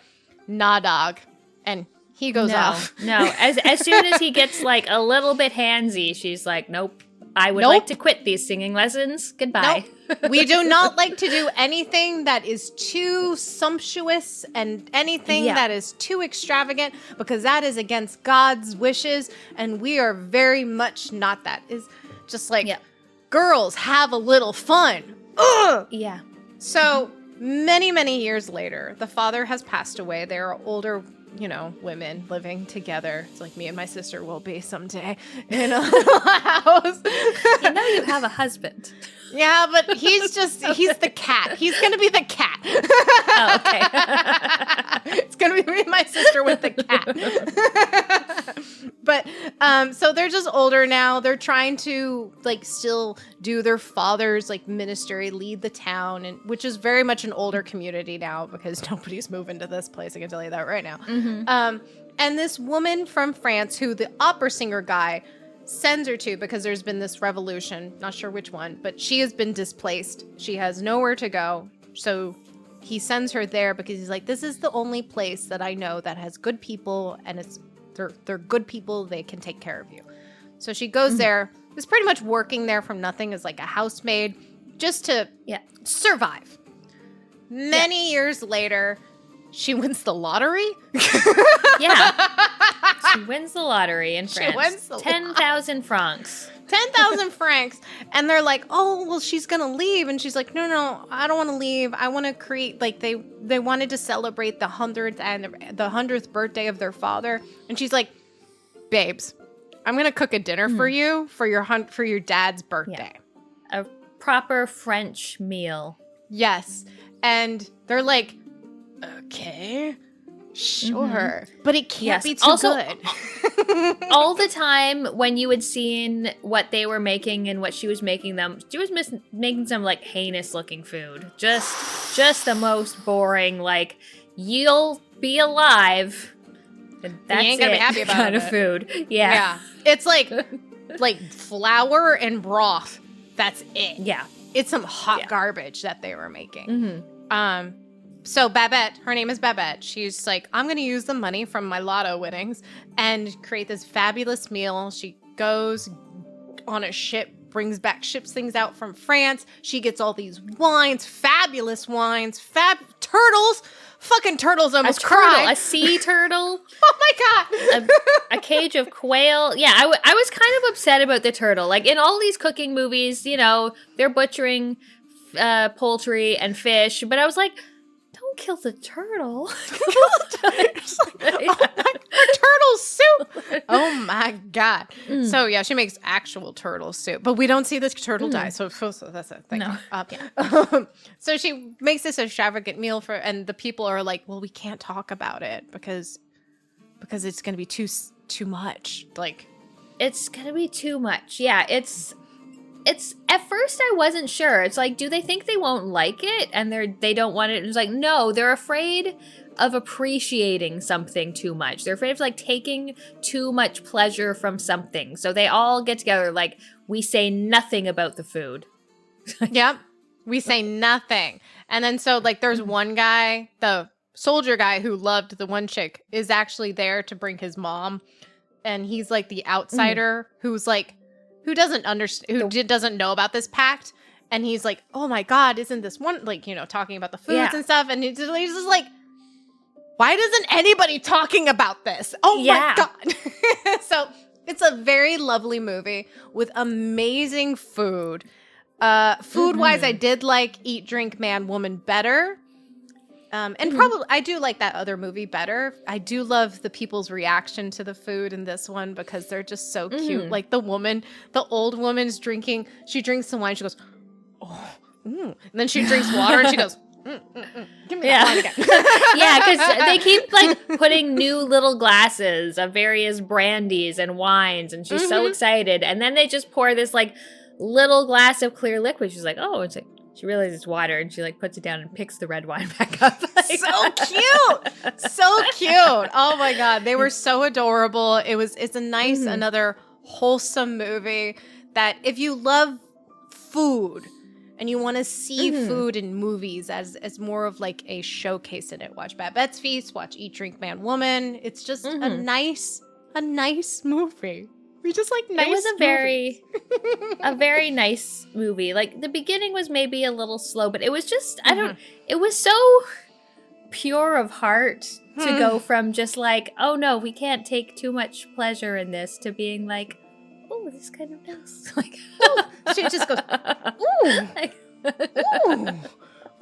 nah, dog. And he goes off. No, as soon as he gets like a little bit handsy, she's like, nope. I would like to quit these singing lessons. Goodbye. Nope. We do not like to do anything that is too sumptuous and anything that is too extravagant, because that is against God's wishes, and we are very much not that. Is just like, girls, have a little fun. Ugh! Yeah. So many, many years later, the father has passed away. They are older, you know, women living together. It's like me and my sister will be someday in a little house. You know you have a husband. Yeah, but he's the cat. He's going to be the cat. Oh, okay. It's going to be me and my sister with the cat. But, so they're just older now. They're trying to, like, still do their father's, like, ministry, lead the town, and which is very much an older community now because nobody's moving to this place. I can tell you that right now. And this woman from France who the opera singer guy sends her to, because there's been this revolution, not sure which one, but she has been displaced. She has nowhere to go. So he sends her there because he's like, this is the only place that I know that has good people, and they're good people. They can take care of you. So she goes there, is pretty much working there from nothing as like a housemaid just to survive. Many years later, she wins the lottery. She wins the lottery in France. She wins the 10,000 francs. 10,000 francs. And they're like, oh, well, she's going to leave. And she's like, no, I don't want to leave. I want to create, like, they wanted to celebrate the 100th birthday of their father. And she's like, babes, I'm going to cook a dinner for you for your dad's birthday. Yeah. A proper French meal. Yes. And they're like, okay, sure. But it can't be too good. All the time when you had seen what they were making and what she was making them, she was making some like heinous looking food. Just the most boring, like, you'll be alive. And that's you ain't gonna it be happy about kind it. of food. Yeah. It's like flour and broth. That's it. Yeah. It's some hot garbage that they were making. So Babette, her name is Babette. She's like, I'm going to use the money from my lotto winnings and create this fabulous meal. She goes on a ship, ships things out from France. She gets all these wines, fabulous wines, turtles. Fucking turtles almost cried. A sea turtle. Oh my God. a cage of quail. Yeah, I was kind of upset about the turtle. Like, in all these cooking movies, you know, they're butchering poultry and fish. But I was like, don't kill the turtle. Turtle soup. Oh my God. So yeah, she makes actual turtle soup, but we don't see this turtle die. So that's a thing. No. So she makes this extravagant meal and the people are like, well, we can't talk about it because it's going to be too much. Like, it's going to be too much. Yeah. It's at first I wasn't sure. It's like, do they think they won't like it and they don't want it? It's like, no, they're afraid of appreciating something too much. They're afraid of like taking too much pleasure from something. So they all get together like, we say nothing about the food. Yep. We say nothing. And then so like there's one guy, the soldier guy who loved the one chick, is actually there to bring his mom. And he's like the outsider who's like, who doesn't understand, doesn't know about this pact. And he's like, oh my God, isn't this one, like, you know, talking about the foods and stuff. And he's just like, why isn't anybody talking about this? Oh my God. So it's a very lovely movie with amazing food. Food-wise, I did like Eat, Drink, Man, Woman better. And probably, I do like that other movie better. I do love the people's reaction to the food in this one because they're just so cute. Like the old woman's drinking, she drinks some wine, she goes, oh, and then she drinks water and she goes, give me that wine again. Because they keep like putting new little glasses of various brandies and wines, and she's so excited. And then they just pour this like little glass of clear liquid. She's like, oh, it's like, she realizes it's water, and she like puts it down and picks the red wine back up. So cute. So cute. Oh my God. They were so adorable. It's a nice, another wholesome movie that if you love food and you want to see food in movies as more of like a showcase in it, watch Babette's Feast, watch Eat, Drink, Man, Woman. It's just a nice movie. We just like nice. It was a very nice movie. Like the beginning was maybe a little slow, but it was just it was so pure of heart to go from just like, oh no, we can't take too much pleasure in this, to being like, oh, this is kind of nice. Like, she just goes, ooh, ooh.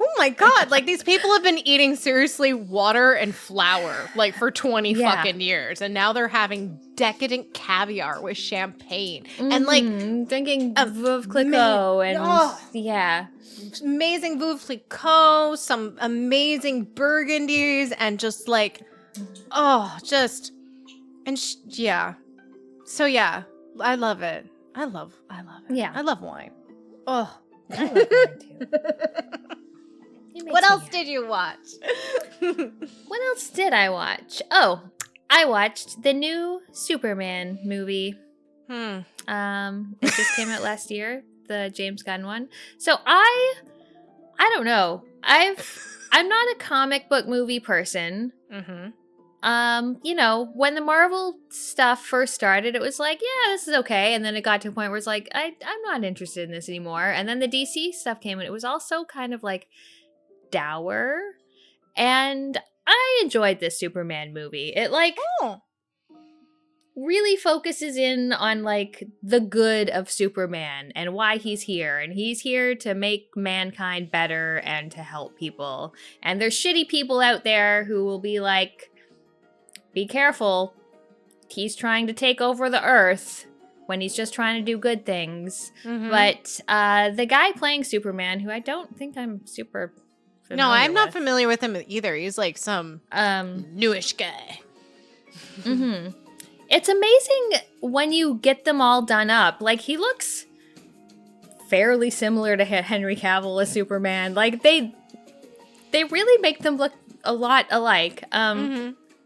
Oh my God, like these people have been eating seriously water and flour like for 20 fucking years, and now they're having decadent caviar with champagne and like drinking Veuve Clicquot and amazing Veuve Clicquot, some amazing burgundies, and just like so yeah, I love it. I love it. Yeah, I love wine. I love wine too. What else did you watch? What else did I watch? Oh, I watched the new Superman movie. It just came out last year, the James Gunn one. So I don't know. I'm not a comic book movie person. You know, when the Marvel stuff first started, it was like, yeah, this is okay. And then it got to a point where it's like, I'm not interested in this anymore. And then the DC stuff came and it was also kind of like dour, and I enjoyed this Superman movie. It like really focuses in on like the good of Superman and why he's here, and he's here to make mankind better and to help people. And there's shitty people out there who will be like, be careful, he's trying to take over the earth when he's just trying to do good things. But the guy playing Superman, who I don't think I'm super I'm not familiar with him either. He's like some newish guy. It's amazing when you get them all done up. Like, he looks fairly similar to Henry Cavill as Superman. Like, they really make them look a lot alike.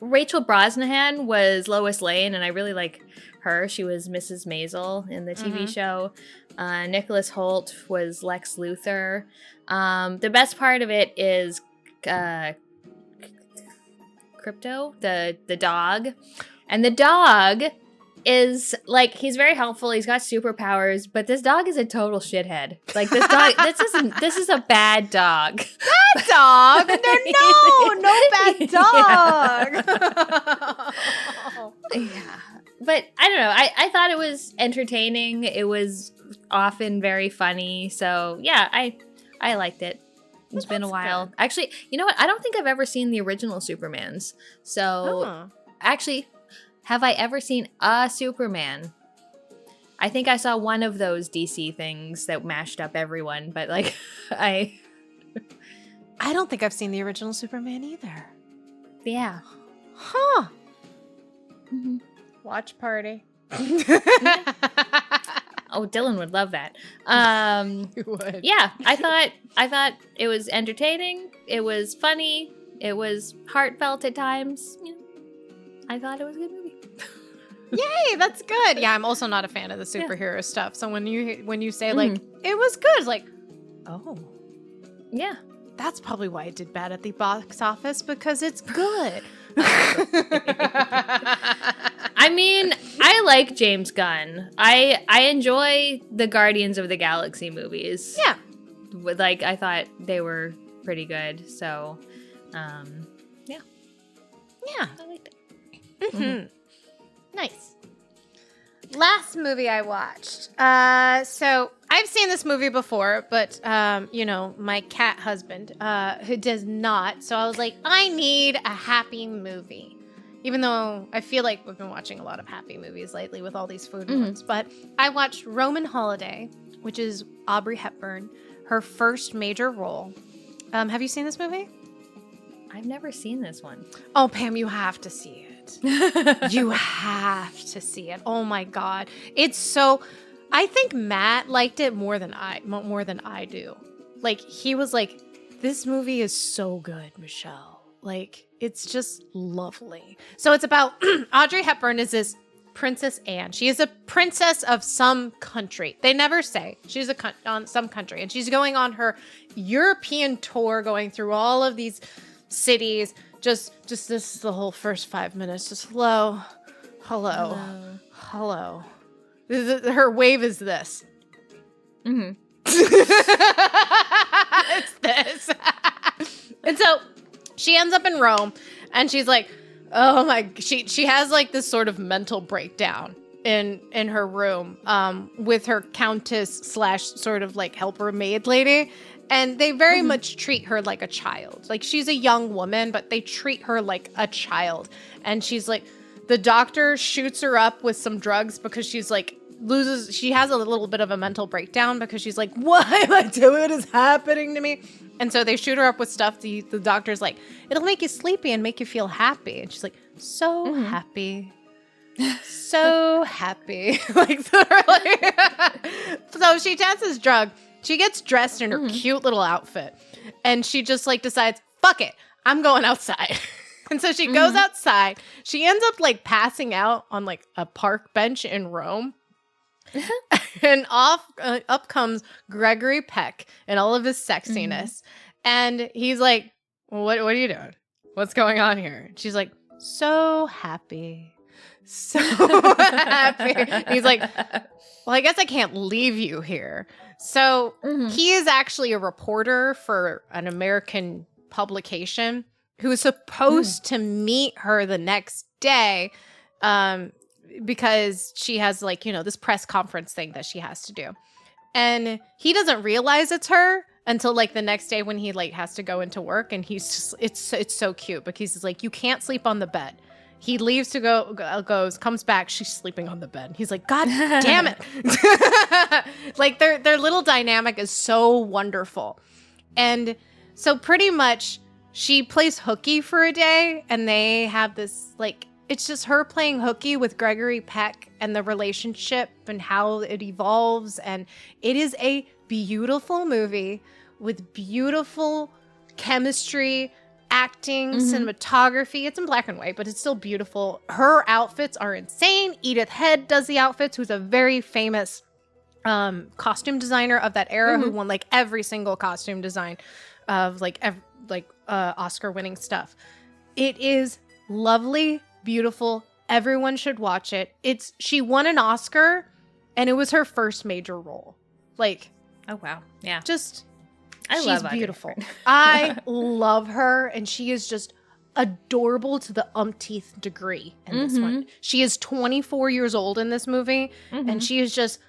Rachel Brosnahan was Lois Lane, and I really like her. She was Mrs. Maisel in the TV show. Nicholas Hoult was Lex Luthor. The best part of it is Crypto, the dog. And the dog is like, he's very helpful. He's got superpowers, but this dog is a total shithead. Like, this dog, this is a bad dog. Bad dog? No bad dog. Yeah. But I don't know. I thought it was entertaining. It was often very funny. So yeah, I liked it. It's been a while. Good. Actually, you know what? I don't think I've ever seen the original Supermans. So actually, have I ever seen a Superman? I think I saw one of those DC things that mashed up everyone, but like I don't think I've seen the original Superman either. Yeah. Huh. Watch party. Oh, Dylan would love that. He would. Yeah, I thought it was entertaining. It was funny. It was heartfelt at times. You know, I thought it was a good movie. Yay, that's good. Yeah, I'm also not a fan of the superhero stuff. So when you say like it was good, it's like, oh, yeah, that's probably why it did bad at the box office, because it's good. I mean, I like James Gunn. I enjoy the Guardians of the Galaxy movies. Yeah. Like, I thought they were pretty good. So, yeah. Yeah. I liked it. Nice. Last movie I watched. So I've seen this movie before, but my cat husband, who does not. So I was like, I need a happy movie. Even though I feel like we've been watching a lot of happy movies lately with all these food ones. But I watched Roman Holiday, which is Audrey Hepburn, her first major role. Have you seen this movie? I've never seen this one. Oh, Pam, you have to see it. You have to see it. Oh my God. It's so, I think Matt liked it more than I do. Like, he was like, this movie is so good, Michelle. Like, it's just lovely. So it's about Audrey Hepburn is this Princess Anne. She is a princess of some country. They never say. She's on some country. And she's going on her European tour, going through all of these cities. Just this is the whole first 5 minutes. Just hello. Her wave is this. Mm-hmm. It's this. And so she ends up in Rome, and she's like, oh my, she has like this sort of mental breakdown in her room with her countess / sort of like helper maid lady. And they very much treat her like a child. Like, she's a young woman, but they treat her like a child. And she's like, the doctor shoots her up with some drugs because she's like, she has a little bit of a mental breakdown because she's like, what am I doing? What is happening to me? And so they shoot her up with stuff. The doctor's like, it'll make you sleepy and make you feel happy. And she's like, so happy. So happy. Like, literally. So she takes this drug. She gets dressed in her cute little outfit. And she just like decides, fuck it, I'm going outside. And so she goes outside. She ends up like passing out on like a park bench in Rome. And up comes Gregory Peck and all of his sexiness. And he's like, what are you doing? What's going on here? And she's like, so happy. So happy. And he's like, well, I guess I can't leave you here. So he is actually a reporter for an American publication who is supposed to meet her the next day because she has like, this press conference thing that she has to do. And he doesn't realize it's her until like the next day when he like has to go into work. And he's just, it's so cute because he's like, you can't sleep on the bed. He leaves to goes, comes back. She's sleeping on the bed. He's like, God damn it. Like their little dynamic is so wonderful. And so pretty much she plays hooky for a day and they have this like, it's just her playing hooky with Gregory Peck and the relationship and how it evolves. And it is a beautiful movie with beautiful chemistry, acting, cinematography. It's in black and white, but it's still beautiful. Her outfits are insane. Edith Head does the outfits, who's a very famous costume designer of that era who won like every single costume design of Oscar-winning stuff. It is lovely, beautiful. Everyone should watch it. She won an Oscar, and it was her first major role. Like, oh wow, yeah, just. She's beautiful. I love her, and she is just adorable to the umpteenth degree in this one. She is 24 years old in this movie, and she is just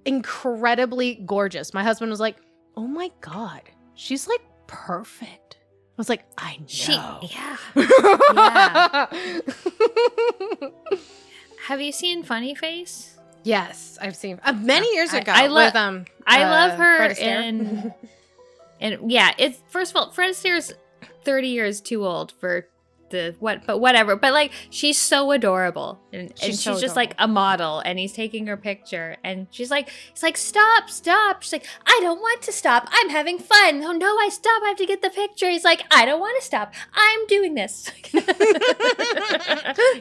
incredibly gorgeous. My husband was like, oh my God, she's like perfect. I was like, I know. Yeah. Have you seen Funny Face? Yes, I've seen many years ago. I love her Fred Astaire. and yeah, it's first of all, Fred Astaire's 30 years too old for but whatever. But like, she's so adorable, and she's so just like a model, and he's taking her picture, and he's like, stop. She's like, I don't want to stop. I'm having fun. Oh no, I have to get the picture. He's like, I don't want to stop. I'm doing this.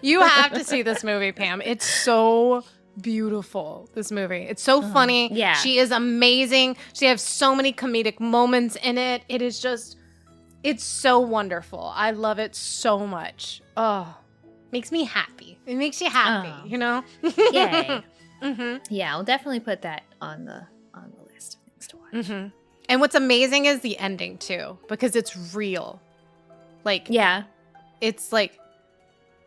You have to see this movie, Pam. It's so beautiful, this movie. It's so funny. Yeah. She is amazing. She has so many comedic moments in it. It is just, it's so wonderful. I love it so much. Oh, makes me happy. It makes you happy, you know? Yay. Yeah, I'll definitely put that on the list of things to watch. And what's amazing is the ending too, because it's real. Like, yeah. it's like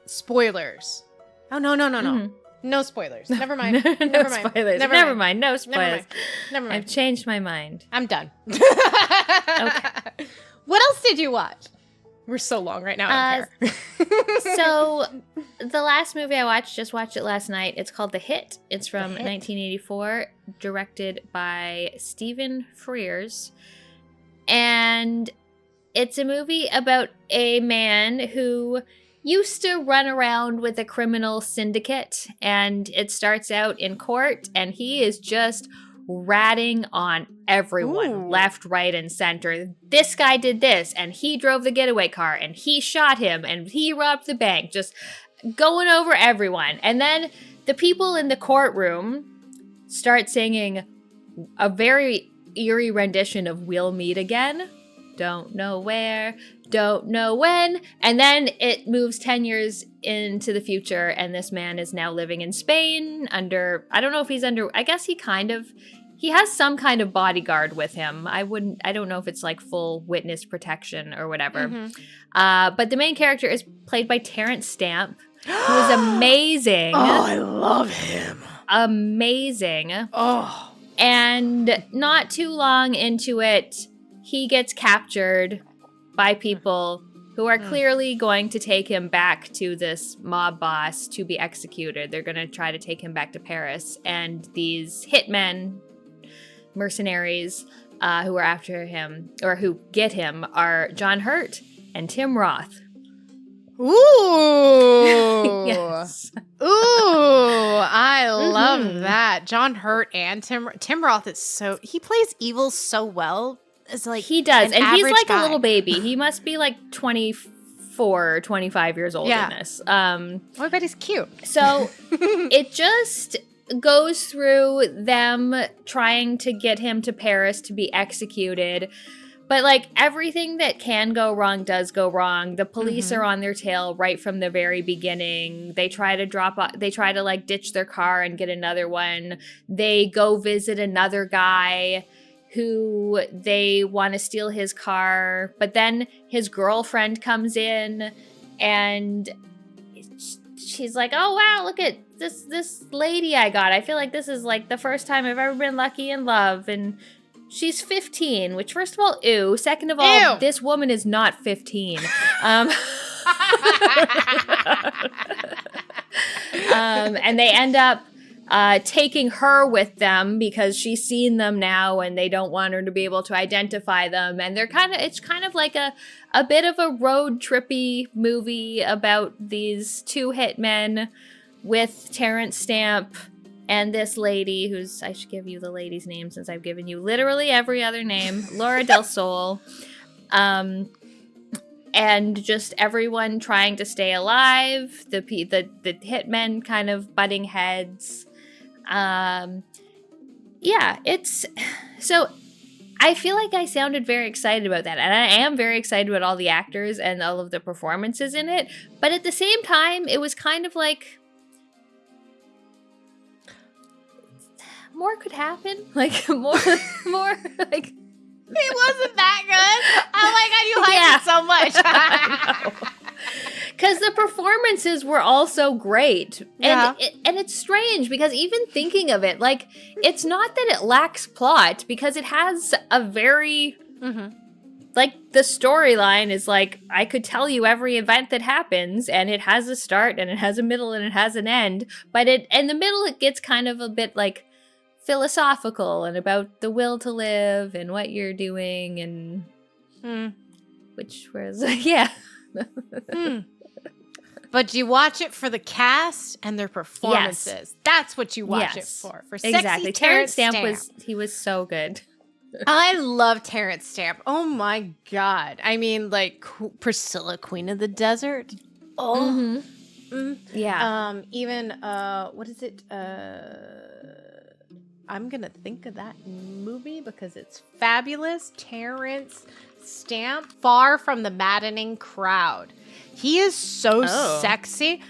spoilers. Oh, no. Mhm. No spoilers. Never mind. No Never mind. spoilers. Never mind. No spoilers. Never mind. I've changed my mind. I'm done. Okay. What else did you watch? We're so long right now. I don't care. So the last movie I just watched it last night. It's called The Hit. It's from 1984, directed by Stephen Frears. And it's a movie about a man who used to run around with a criminal syndicate, and it starts out in court, and he is just ratting on everyone, left, right, and center. This guy did this, and he drove the getaway car, and he shot him, and he robbed the bank, just going over everyone. And then the people in the courtroom start singing a very eerie rendition of We'll Meet Again. Don't know where, don't know when. And then it moves 10 years into the future, and this man is now living in Spain under, I don't know if he's under, I guess he has some kind of bodyguard with him. I don't know if it's like full witness protection or whatever. Mm-hmm. But the main character is played by Terrence Stamp, who is amazing. Oh, I love him. Amazing. Oh. And not too long into it, he gets captured by people who are clearly going to take him back to this mob boss to be executed. They're going to try to take him back to Paris. And these hitmen, mercenaries who are after him, or who get him, are John Hurt and Tim Roth. Ooh. Yes. Ooh, I love that. John Hurt and Tim Roth is he plays evil so well. It's like he does, and he's like guy. a little baby. He must be like 24 or 25 years old in this. I bet he's cute. So it just goes through them trying to get him to Paris to be executed. But like everything that can go wrong does go wrong. The police are on their tail right from the very beginning. They try to like ditch their car and get another one. They go visit another guy who they want to steal his car, but then his girlfriend comes in and she's like, oh wow, look at this lady I got. I feel like this is like the first time I've ever been lucky in love. And she's 15, which first of all, ew. Second of all, this woman is not 15. And they end up taking her with them because she's seen them now and they don't want her to be able to identify them. And it's kind of like a bit of a road trippy movie about these two hitmen with Terrence Stamp and this lady I should give you the lady's name since I've given you literally every other name, Laura Del Sol. And just everyone trying to stay alive, the hitmen kind of butting heads. So I feel like I sounded very excited about that, and I am very excited about all the actors and all of the performances in it, but at the same time, it was kind of like more could happen, like more like it wasn't that good. Oh my god, you hyped it so much. Because the performances were also great. And it's strange because even thinking of it, like, it's not that it lacks plot because it has a very, like, the storyline is like, I could tell you every event that happens and it has a start and it has a middle and it has an end. But in the middle, it gets kind of a bit, like, philosophical and about the will to live and what you're doing and which was But you watch it for the cast and their performances. Yes. That's what you watch it for sexy exactly. Terrence Stamp was so good. I love Terrence Stamp. Oh my god. I mean, like Priscilla, Queen of the Desert. Oh. Yeah. Even what is it? I'm gonna think of that movie because it's fabulous. Terrence Stamp, Far from the Maddening Crowd. He is so sexy.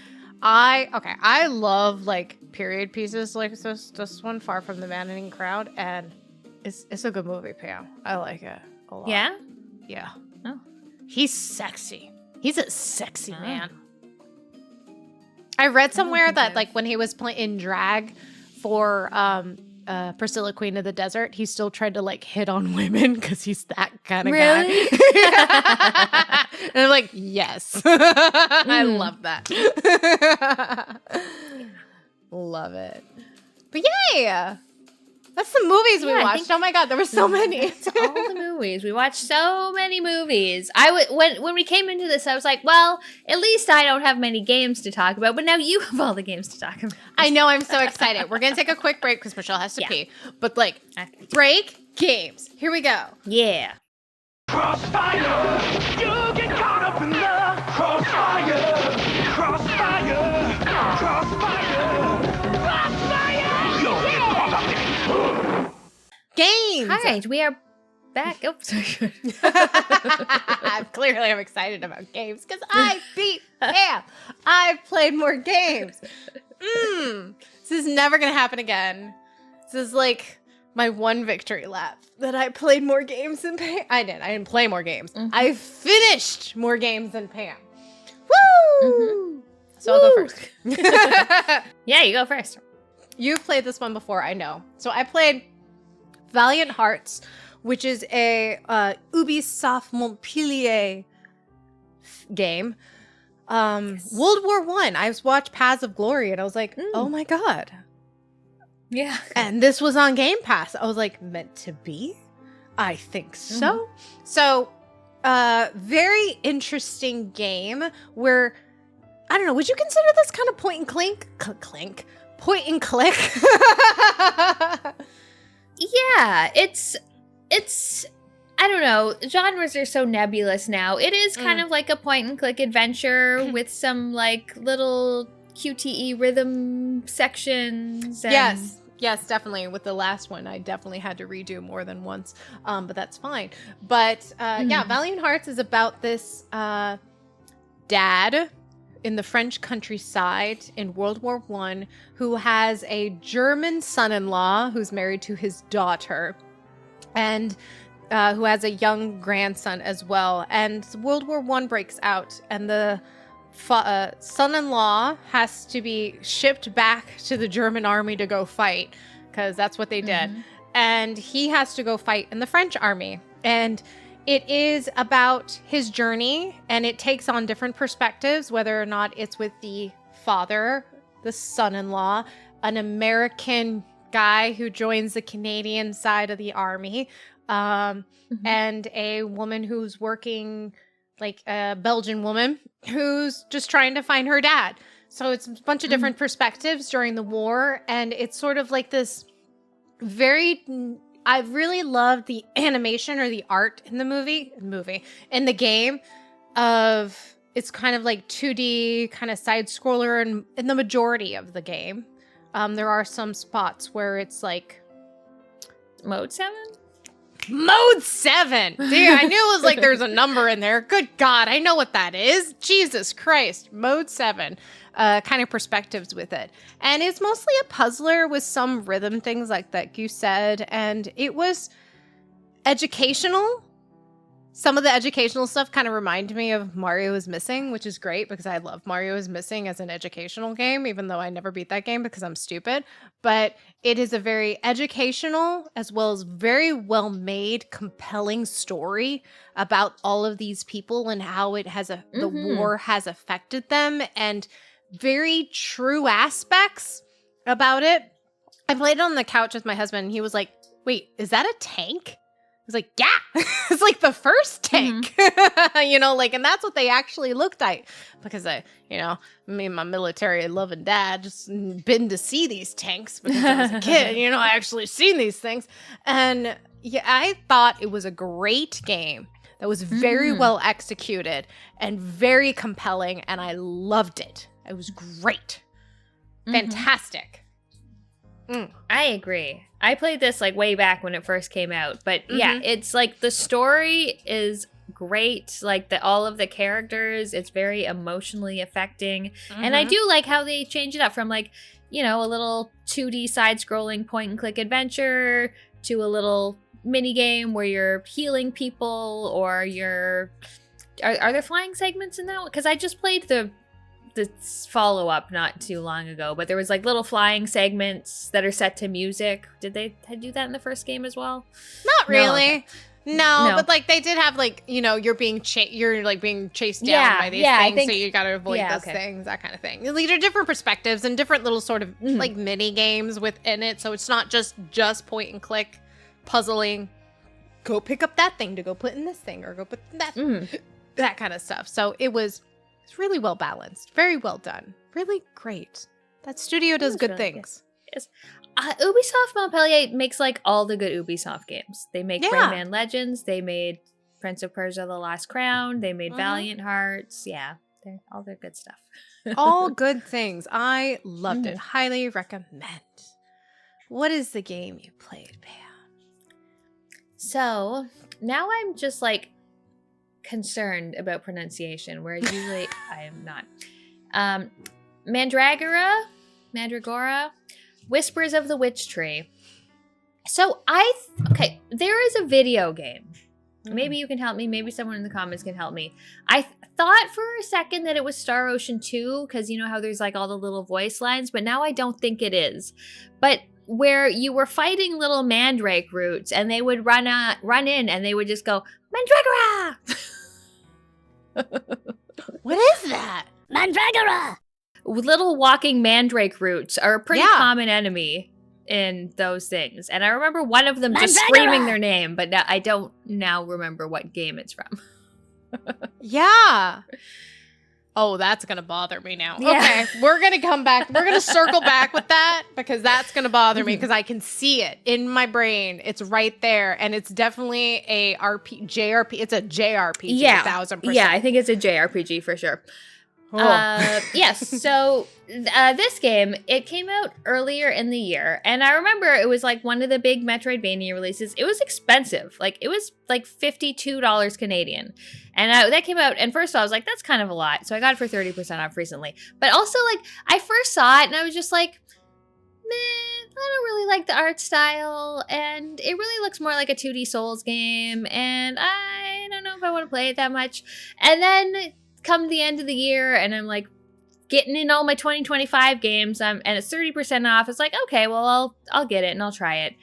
I love like period pieces like this one, Far from the Maddening Crowd, and it's a good movie, Pam. I like it a lot. Yeah? Yeah. Oh. He's sexy. He's a sexy man. I read somewhere that like when he was in drag for Priscilla Queen of the Desert, he still tried to like hit on women because he's that kind of guy. And I'm like, yes. I love that. Love it. But yay! That's the movies we watched. Oh my god, there were so many. That's all the movies. We watched so many movies. When we came into this, I was like, well, at least I don't have many games to talk about, but now you have all the games to talk about. I know, I'm so excited. We're going to take a quick break because Michelle has to pee. But like, break, games. Here we go. Yeah. Crossfire! You get caught up in the crossfire! Crossfire! Crossfire! Crossfire! You'll get caught up in it! Games! All right, we are back. Oh, sorry. Clearly, I'm excited about games because I beat Pam. I've played more games. This is never going to happen again. This is like my one victory lap that I played more games than Pam. I didn't play more games. I finished more games than Pam. Woo! So I'll go first. Yeah, you go first. You've played this one before, I know. So I played Valiant Hearts, which is a Ubisoft Montpellier game. World War I. I watched Paths of Glory and I was like, oh my god. Yeah. And this was on Game Pass. I was like, meant to be? I think so. So, very interesting game where, I don't know, would you consider this kind of point and click? Point and click? Yeah, it's I don't know, genres are so nebulous now. It is kind of like a point and click adventure with some like little QTE rhythm sections. And Yes, definitely. With the last one, I definitely had to redo more than once, but that's fine. But yeah, Valiant Hearts is about this dad in the French countryside in World War I who has a German son-in-law who's married to his daughter and who has a young grandson as well. And World War I breaks out and the son-in-law has to be shipped back to the German army to go fight because that's what they did. And he has to go fight in the French army. And it is about his journey, and it takes on different perspectives, whether or not it's with the father, the son-in-law, an American guy who joins the Canadian side of the army, and a woman who's working, like a Belgian woman, who's just trying to find her dad. So it's a bunch of different perspectives during the war, and it's sort of like this I really loved the animation or the art in the in the game of, it's kind of like 2D kind of side scroller and in the majority of the game. There are some spots where it's like Mode 7? Mode 7! Dude, I knew it was like there's a number in there. Good God, I know what that is. Jesus Christ. Mode 7. Kind of perspectives with it. And it's mostly a puzzler with some rhythm things like that you said. And it was educational. Some of the educational stuff kind of reminded me of Mario is Missing, which is great because I love Mario is Missing as an educational game, even though I never beat that game because I'm stupid. But it is a very educational as well as very well made, compelling story about all of these people and how it has the war has affected them, and very true aspects about it. I played it on the couch with my husband and he was like, wait, is that a tank? I was like, yeah, it's like the first tank, you know, like, and that's what they actually looked like because me and my military loving dad just been to see these tanks because I was a kid, you know, I actually seen these things. And yeah, I thought it was a great game that was very well executed and very compelling. And I loved it. It was great. Fantastic. I agree. I played this like way back when it first came out, but yeah, it's like the story is great. Like all of the characters, it's very emotionally affecting, and I do like how they change it up from like, you know, a little 2D side-scrolling point-and-click adventure to a little mini game where you're healing people or you're Are there flying segments in that one? Because I just played the follow-up not too long ago, but there was like little flying segments that are set to music. Did they do that in the first game as well? Not really. No, okay. No, No. but like they did have like, you know, you're like being chased down by these things, I think, so you got to avoid those things, that kind of thing. Like, there are different perspectives and different little sort of like mini games within it, so it's not just point and click puzzling. Go pick up that thing to go put in this thing, or go put that that kind of stuff. So it's really well balanced, very well done, really great. That studio does good really things. Yes. Ubisoft Montpellier makes like all the good Ubisoft games. They make Rayman Legends. They made Prince of Persia: The Last Crown. They made Valiant Hearts. Yeah, they're all their good stuff. All good things. I loved it. Highly recommend. What is the game you played, Pam? So now I'm just like concerned about pronunciation, whereas usually I am not. Mandragora, Whispers of the Witch Tree. So there is a video game. Maybe you can help me. Maybe someone in the comments can help me. I thought for a second that it was Star Ocean 2, because you know how there's like all the little voice lines, but now I don't think it is. But where you were fighting little mandrake roots, and they would run in, and they would just go, Mandragora! What is that? Mandragora! Little walking mandrake roots are a pretty common enemy in those things. And I remember one of them just screaming their name, but I don't now remember what game it's from. Yeah. Oh, that's going to bother me now. Yeah. Okay, we're going to come back. We're going to circle back with that, because that's going to bother me, because I can see it in my brain. It's right there, and it's definitely a JRPG. It's a JRPG, yeah. 1000%. Yeah, I think it's a JRPG for sure. Oh. Yes, so this game, it came out earlier in the year, and I remember it was like one of the big Metroidvania releases. It was expensive. Like, it was like $52 Canadian. And that came out, and first of all, I was like, that's kind of a lot. So I got it for 30% off recently. But also, like, I first saw it, and I was just like, I don't really like the art style, and it really looks more like a 2D Souls game, and I don't know if I want to play it that much. And then come the end of the year, and I'm like getting in all my 2025 games, and it's 30% off. It's like, okay, well, I'll get it and I'll try it.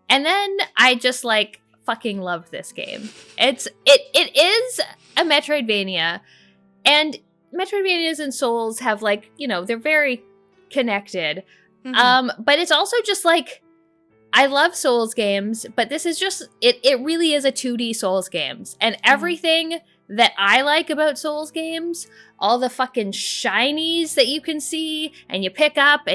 And then I just like fucking loved this game. It is a Metroidvania, and Metroidvanias and Souls have like, you know, they're very connected. But it's also just like, I love Souls games, but this is just, it really is a 2D Souls games, and everything that I like about Souls games, all the fucking shinies that you can see, and you pick up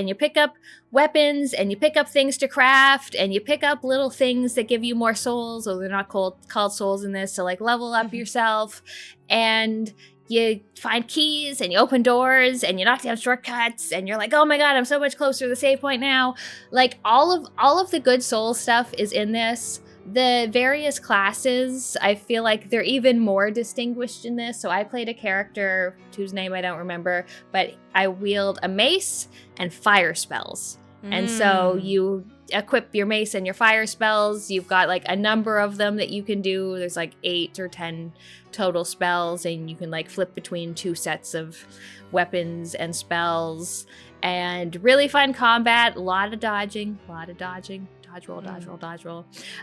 weapons, and you pick up things to craft, and you pick up little things that give you more souls, or they're not called souls in this, to like level up yourself, and you find keys, and you open doors, and you knock down shortcuts, and you're like, oh my god, I'm so much closer to the save point now. Like, all of the good Souls stuff is in this. The various classes, I feel like they're even more distinguished in this. So I played a character whose name I don't remember, but I wield a mace and fire spells. And so you equip your mace and your fire spells. You've got like a number of them that you can do. There's like 8 or 10 total spells, and you can like flip between 2 sets of weapons and spells. And really fun combat, a lot of dodging. Dodge roll.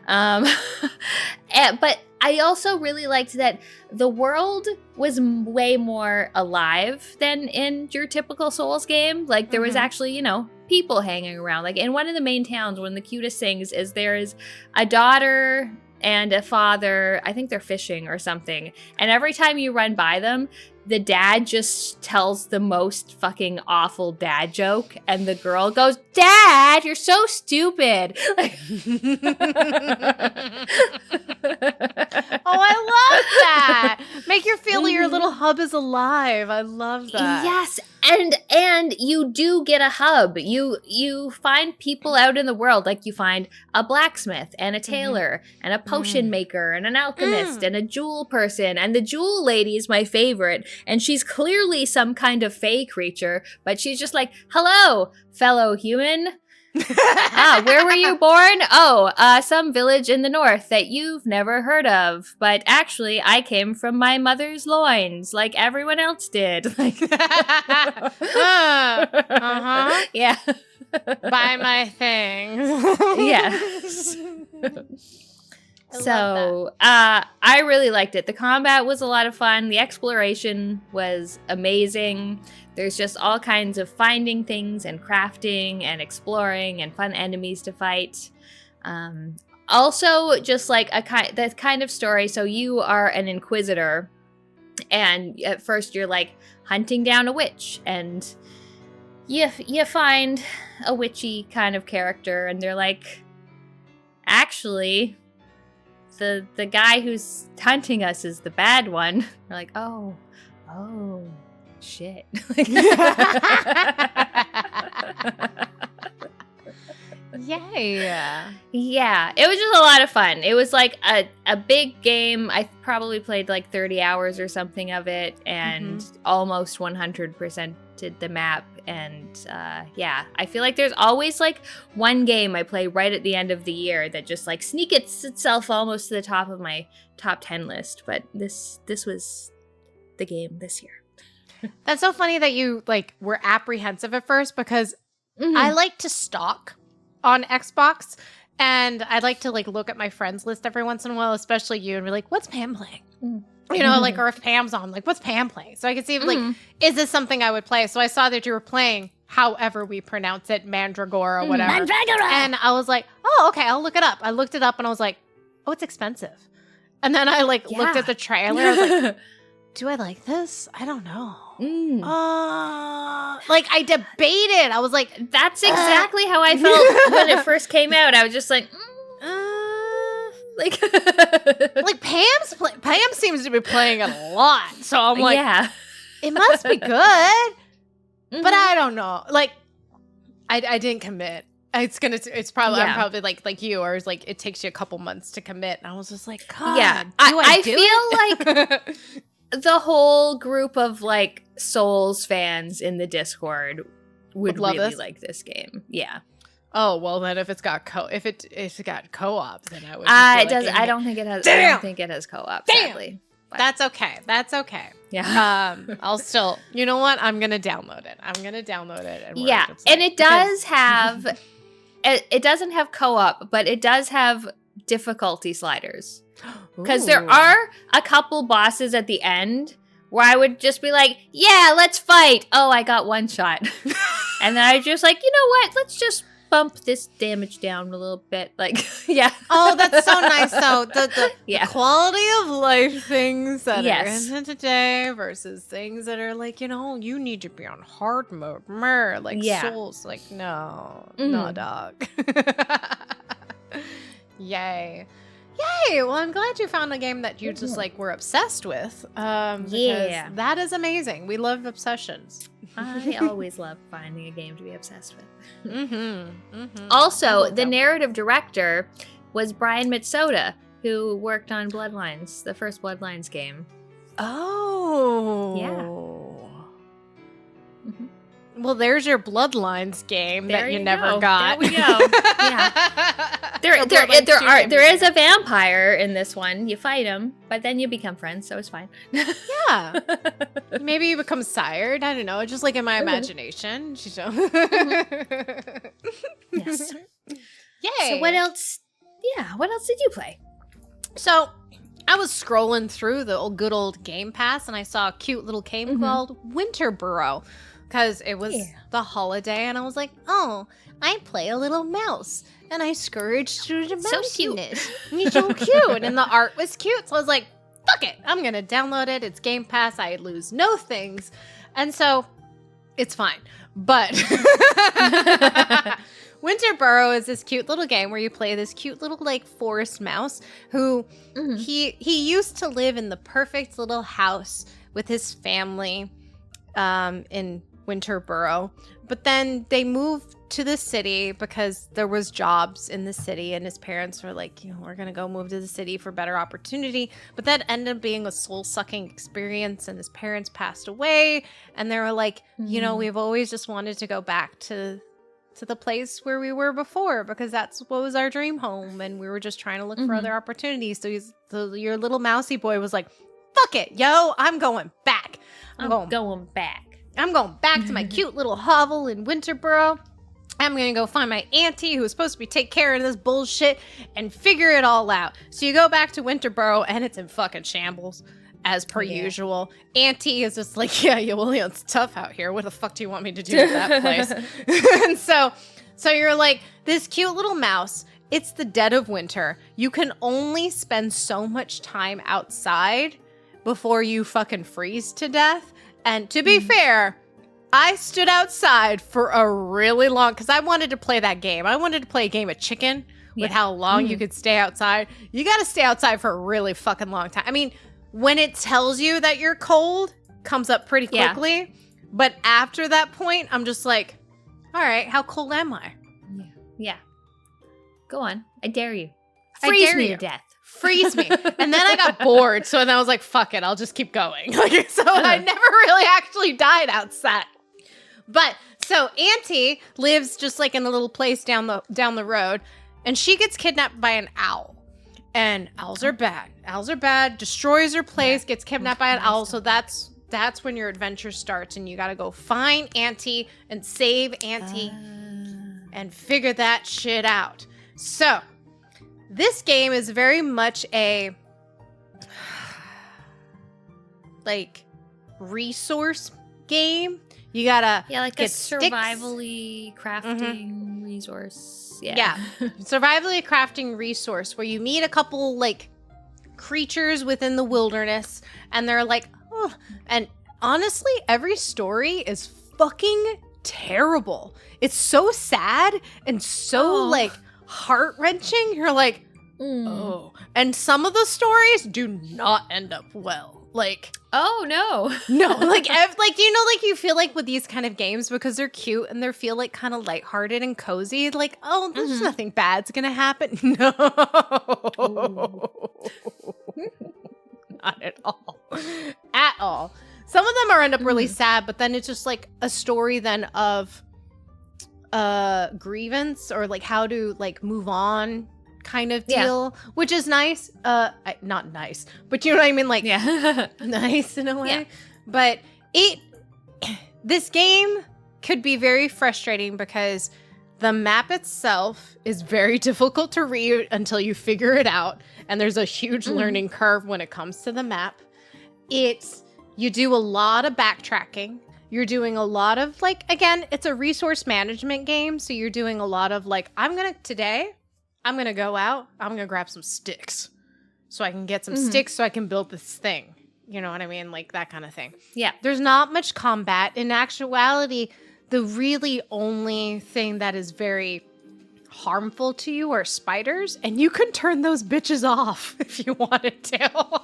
But I also really liked that the world was way more alive than in your typical Souls game. Like, there was actually, you know, people hanging around. Like, in one of the main towns, one of the cutest things is there is a daughter and a father. I think they're fishing or something. And every time you run by them, the dad just tells the most fucking awful dad joke, and the girl goes, "Dad, you're so stupid." Like, oh, I love that. Make you feel your little hub is alive. I love that. Yes, and you do get a hub. You find people out in the world, like you find a blacksmith and a tailor and a potion maker and an alchemist and a jewel person, and the jewel lady is my favorite. And she's clearly some kind of fey creature, but she's just like, "Hello, fellow human. Where were you born? Oh, some village in the north that you've never heard of. But actually, I came from my mother's loins, like everyone else did. Like, yeah. Buy my things. Yes. So, I really liked it. The combat was a lot of fun. The exploration was amazing. There's just all kinds of finding things and crafting and exploring and fun enemies to fight. Also, just like that kind of story. So you are an inquisitor, and at first you're like hunting down a witch, and you find a witchy kind of character, and they're like, actually, the guy who's hunting us is the bad one. We're like, oh, shit. Yay. Yeah, it was just a lot of fun. It was like a big game. I probably played like 30 hours or something of it, and almost 100% did the map. And yeah, I feel like there's always like one game I play right at the end of the year that just like sneaks itself almost to the top of my top 10 list. But this was the game this year. That's so funny that you like were apprehensive at first, because I like to stalk on Xbox, and I'd like to like look at my friends list every once in a while, especially you, and be like, what's Pam playing? You know, like, or if Pam's on, like, what's Pam playing? So I could see, if, like, is this something I would play? So I saw that you were playing, however we pronounce it, Mandragora or whatever. Mandragora! And I was like, oh, okay, I'll look it up. I looked it up, and I was like, oh, it's expensive. And then I, like, looked at the trailer. I was like, do I like this? I don't know. Like, I debated. I was like, that's exactly how I felt when it first came out. I was just like, like Pam seems to be playing it a lot. So I'm like, yeah, it must be good. But I don't know. Like, I didn't commit. It's probably, I'm probably like you, or it's like, it takes you a couple months to commit. And I was just like, God, yeah, I feel like the whole group of like Souls fans in the Discord would love really this. like this game. Yeah. Oh, well then if it's got co-op, then I would. It does. I don't think it has. Damn! I don't think it has co-op. Damn! Sadly. But, That's okay. yeah. I'll still. You know what? I'm gonna download it. And yeah, and it does have. It doesn't have co-op, but it does have difficulty sliders. Because there are a couple bosses at the end where I would just be like, yeah, let's fight. Oh, I got one shot. And then I just like, you know what? Let's just bump this damage down a little bit. Like, yeah. Oh, that's so nice. So the Yeah. quality of life things that Yes. are in today versus things that are like, you know, you need to be on hard mode. Like Yeah. Souls. Like, no, dog. Yay. Well, I'm glad you found a game that you just like were obsessed with. Yeah. That is amazing. We love obsessions. I always love finding a game to be obsessed with. I Also, love the that. narrative director was Brian Mitsoda, who worked on Bloodlines, the first Bloodlines game. Oh. Yeah. Well, there's your Bloodlines game There that you you never go. got. There we go. Yeah. There is a vampire in this one. You fight him, but then you become friends, so it's fine. Yeah. Maybe you become sired. I don't know. Just like in my imagination. Yes. Yay. So what else? Yeah, what else did you play? So I was scrolling through the good old Game Pass, and I saw a cute little game called Winter Burrow, because it was the holiday, and I was like, oh, I play a little mouse, and I scourged through the So mouse cute. in it. And he's so cute, and the art was cute, so I was like, fuck it, I'm gonna download it. It's Game Pass. I lose no things, and so it's fine. But Winter Burrow is this cute little game where you play this cute little like forest mouse who he used to live in the perfect little house with his family in Winter Burrow, but then they moved to the city because there was jobs in the city, and his parents were like, you know, we're gonna go move to the city for better opportunity. But that ended up being a soul-sucking experience, and his parents passed away, and they were like, you know, we've always just wanted to go back to to the place where we were before because that's what was our dream home. And we were just trying to look for other opportunities. So your little mousy boy was like, fuck it, yo, I'm going back. I'm going back to my cute little hovel in Winter Burrow. I'm going to go find my auntie who was supposed to be take care of this bullshit and figure it all out. So you go back to Winter Burrow and it's in fucking shambles as per usual. Auntie is just like, yeah, William, it's tough out here. What the fuck do you want me to do with that place? And so you're like, this cute little mouse, it's the dead of winter. You can only spend so much time outside before you fucking freeze to death. And to be fair, I stood outside for a really long, because I wanted to play that game. I wanted to play a game of chicken with how long you could stay outside. You got to stay outside for a really fucking long time. I mean, when it tells you that you're cold, comes up pretty quickly. Yeah. But after that point, I'm just like, all right, how cold am I? Yeah. Go on. I dare you. Freeze me to death. Freeze me. And then I got bored. So then I was like, fuck it. I'll just keep going. So I never really actually died outside. But so Auntie lives just like in a little place down the road. And she gets kidnapped by an owl. And owls are bad. Owls are bad. Destroys her place. Gets kidnapped by an owl. So that's when your adventure starts. And you got to go find Auntie and save Auntie and figure that shit out. So this game is very much a like resource game. You gotta like get a survivally crafting resource. Yeah. Survivally crafting resource where you meet a couple like creatures within the wilderness and they're like, oh, and honestly, every story is fucking terrible. It's so sad and so like heart-wrenching. You're like, oh. And some of the stories do not end up well. Like, oh no. No, like you know, like you feel like with these kind of games because they're cute and they feel like kind of lighthearted and cozy, like, oh, there's nothing bad's gonna happen. No. Not at all. At all. Some of them end up really sad, but then it's just like a story then of grievance or like how to like move on kind of deal, which is nice. Not nice, but you know what I mean? Like, nice in a way. Yeah. But this game could be very frustrating because the map itself is very difficult to read until you figure it out. And there's a huge learning curve when it comes to the map. You do a lot of backtracking. You're doing a lot of like, again, it's a resource management game. So you're doing a lot of like, I'm going to go out. I'm going to grab some sticks so I can get some sticks so I can build this thing. You know what I mean? Like that kind of thing. Yeah. There's not much combat. In actuality, the really only thing that is very harmful to you are spiders. And you can turn those bitches off if you wanted to.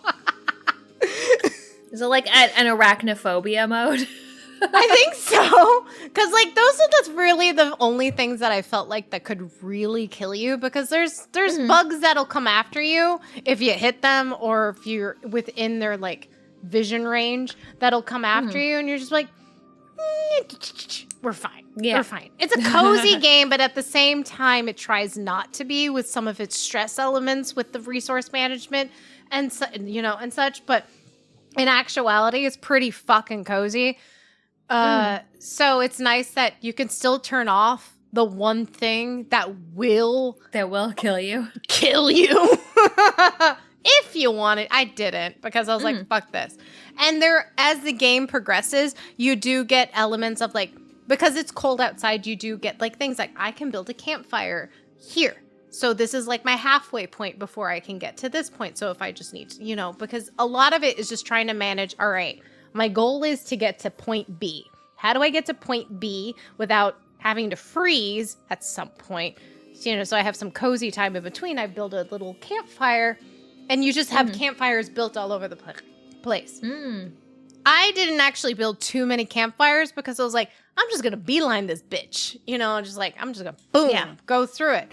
Is it like an arachnophobia mode? I think so. Because, like, that's really the only things that I felt like that could really kill you. Because there's bugs that'll come after you if you hit them or if you're within their, like, vision range that'll come after you. And you're just like, we're fine. Yeah. We're fine. It's a cozy game, but at the same time, it tries not to be with some of its stress elements with the resource management and, and such. But in actuality, it's pretty fucking cozy. So it's nice that you can still turn off the one thing that will kill you. If you want it. I didn't because I was like, fuck this. And as the game progresses, you do get elements of like, because it's cold outside, you do get like things like I can build a campfire here. So this is like my halfway point before I can get to this point. So if I just need to, because a lot of it is just trying to manage, all right, my goal is to get to point B. How do I get to point B without having to freeze at some point? So I have some cozy time in between. I build a little campfire, and you just have campfires built all over the place. I didn't actually build too many campfires because I was like, I'm just going to beeline this bitch. I'm just going to go through it.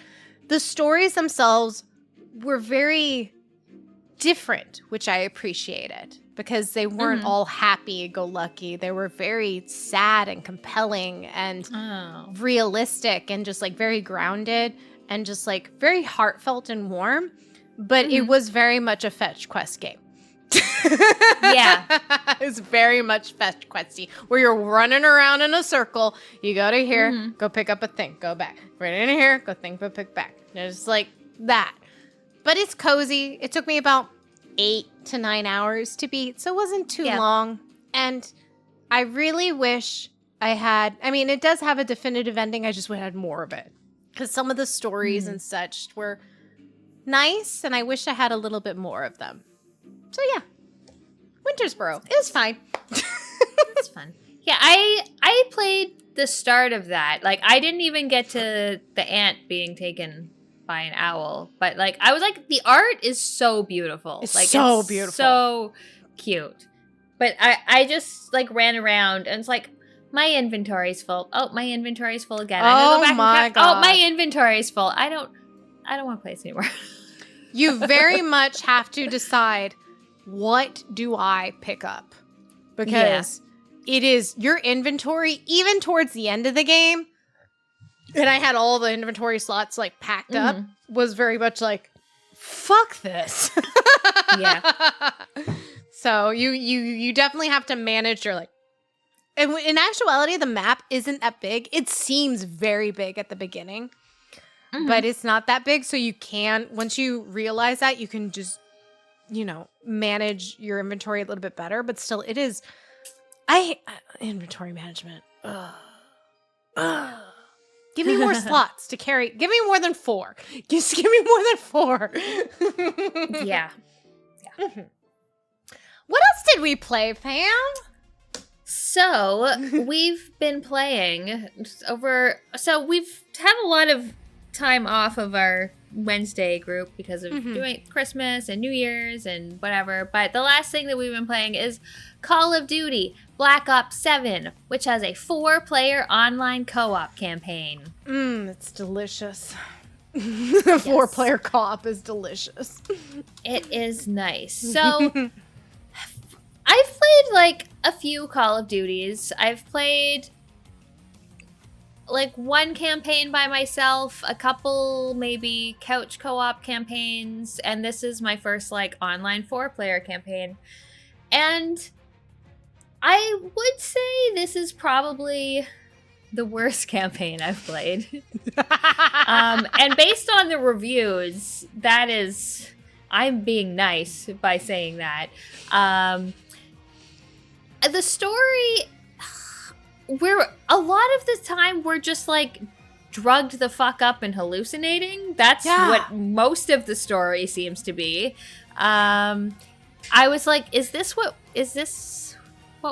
The stories themselves were very different, which I appreciated. because they weren't all happy-go-lucky. They were very sad and compelling and realistic and just like very grounded and just like very heartfelt and warm. But it was very much a fetch quest game. Yeah. It's very much fetch questy where you're running around in a circle. You go to here, go pick up a thing, go back. Right in here, go think, but pick back. It's like that. But it's cozy. It took me about 8 to 9 hours to beat, so it wasn't too long. And I really wish I had, I mean, it does have a definitive ending. I just wish I had more of it. Because some of the stories and such were nice, and I wish I had a little bit more of them. So yeah, Winter Burrow. It was fine. It's fun. Yeah, I played the start of that. Like, I didn't even get to the ant being taken by an owl, but like, I was like, the art is so beautiful. It's like, so beautiful, so cute. But I just like ran around and it's like, my inventory's full. Oh, my inventory's full again. I'm gonna go back and God. Oh, my inventory's full. I don't want to play this anymore. You very much have to decide, what do I pick up? Because it is your inventory, even towards the end of the game, and I had all the inventory slots like packed up, was very much like, fuck this. Yeah. So you definitely have to manage your like, and in actuality, the map isn't that big. It seems very big at the beginning, but it's not that big. So you can, once you realize that, you can just, you know, manage your inventory a little bit better. But still, it is, inventory management. Give me more slots to carry. Give me more than 4. Just give me more than 4. Yeah. What else did we play, Pam? So we've been playing so we've had a lot of time off of our Wednesday group because of doing Christmas and New Year's and whatever. But the last thing that we've been playing is Call of Duty Black Ops 7, which has a 4-player online co-op campaign. It's delicious. The 4-player co-op is delicious. It is nice. So I've played like a few Call of Duties. I've played like one campaign by myself, a couple maybe couch co-op campaigns, and this is my first like online 4-player campaign. And I would say this is probably the worst campaign I've played. And based on the reviews, that is, I'm being nice by saying that. The story, a lot of the time we're just like drugged the fuck up and hallucinating. That's what most of the story seems to be. I was like, is this what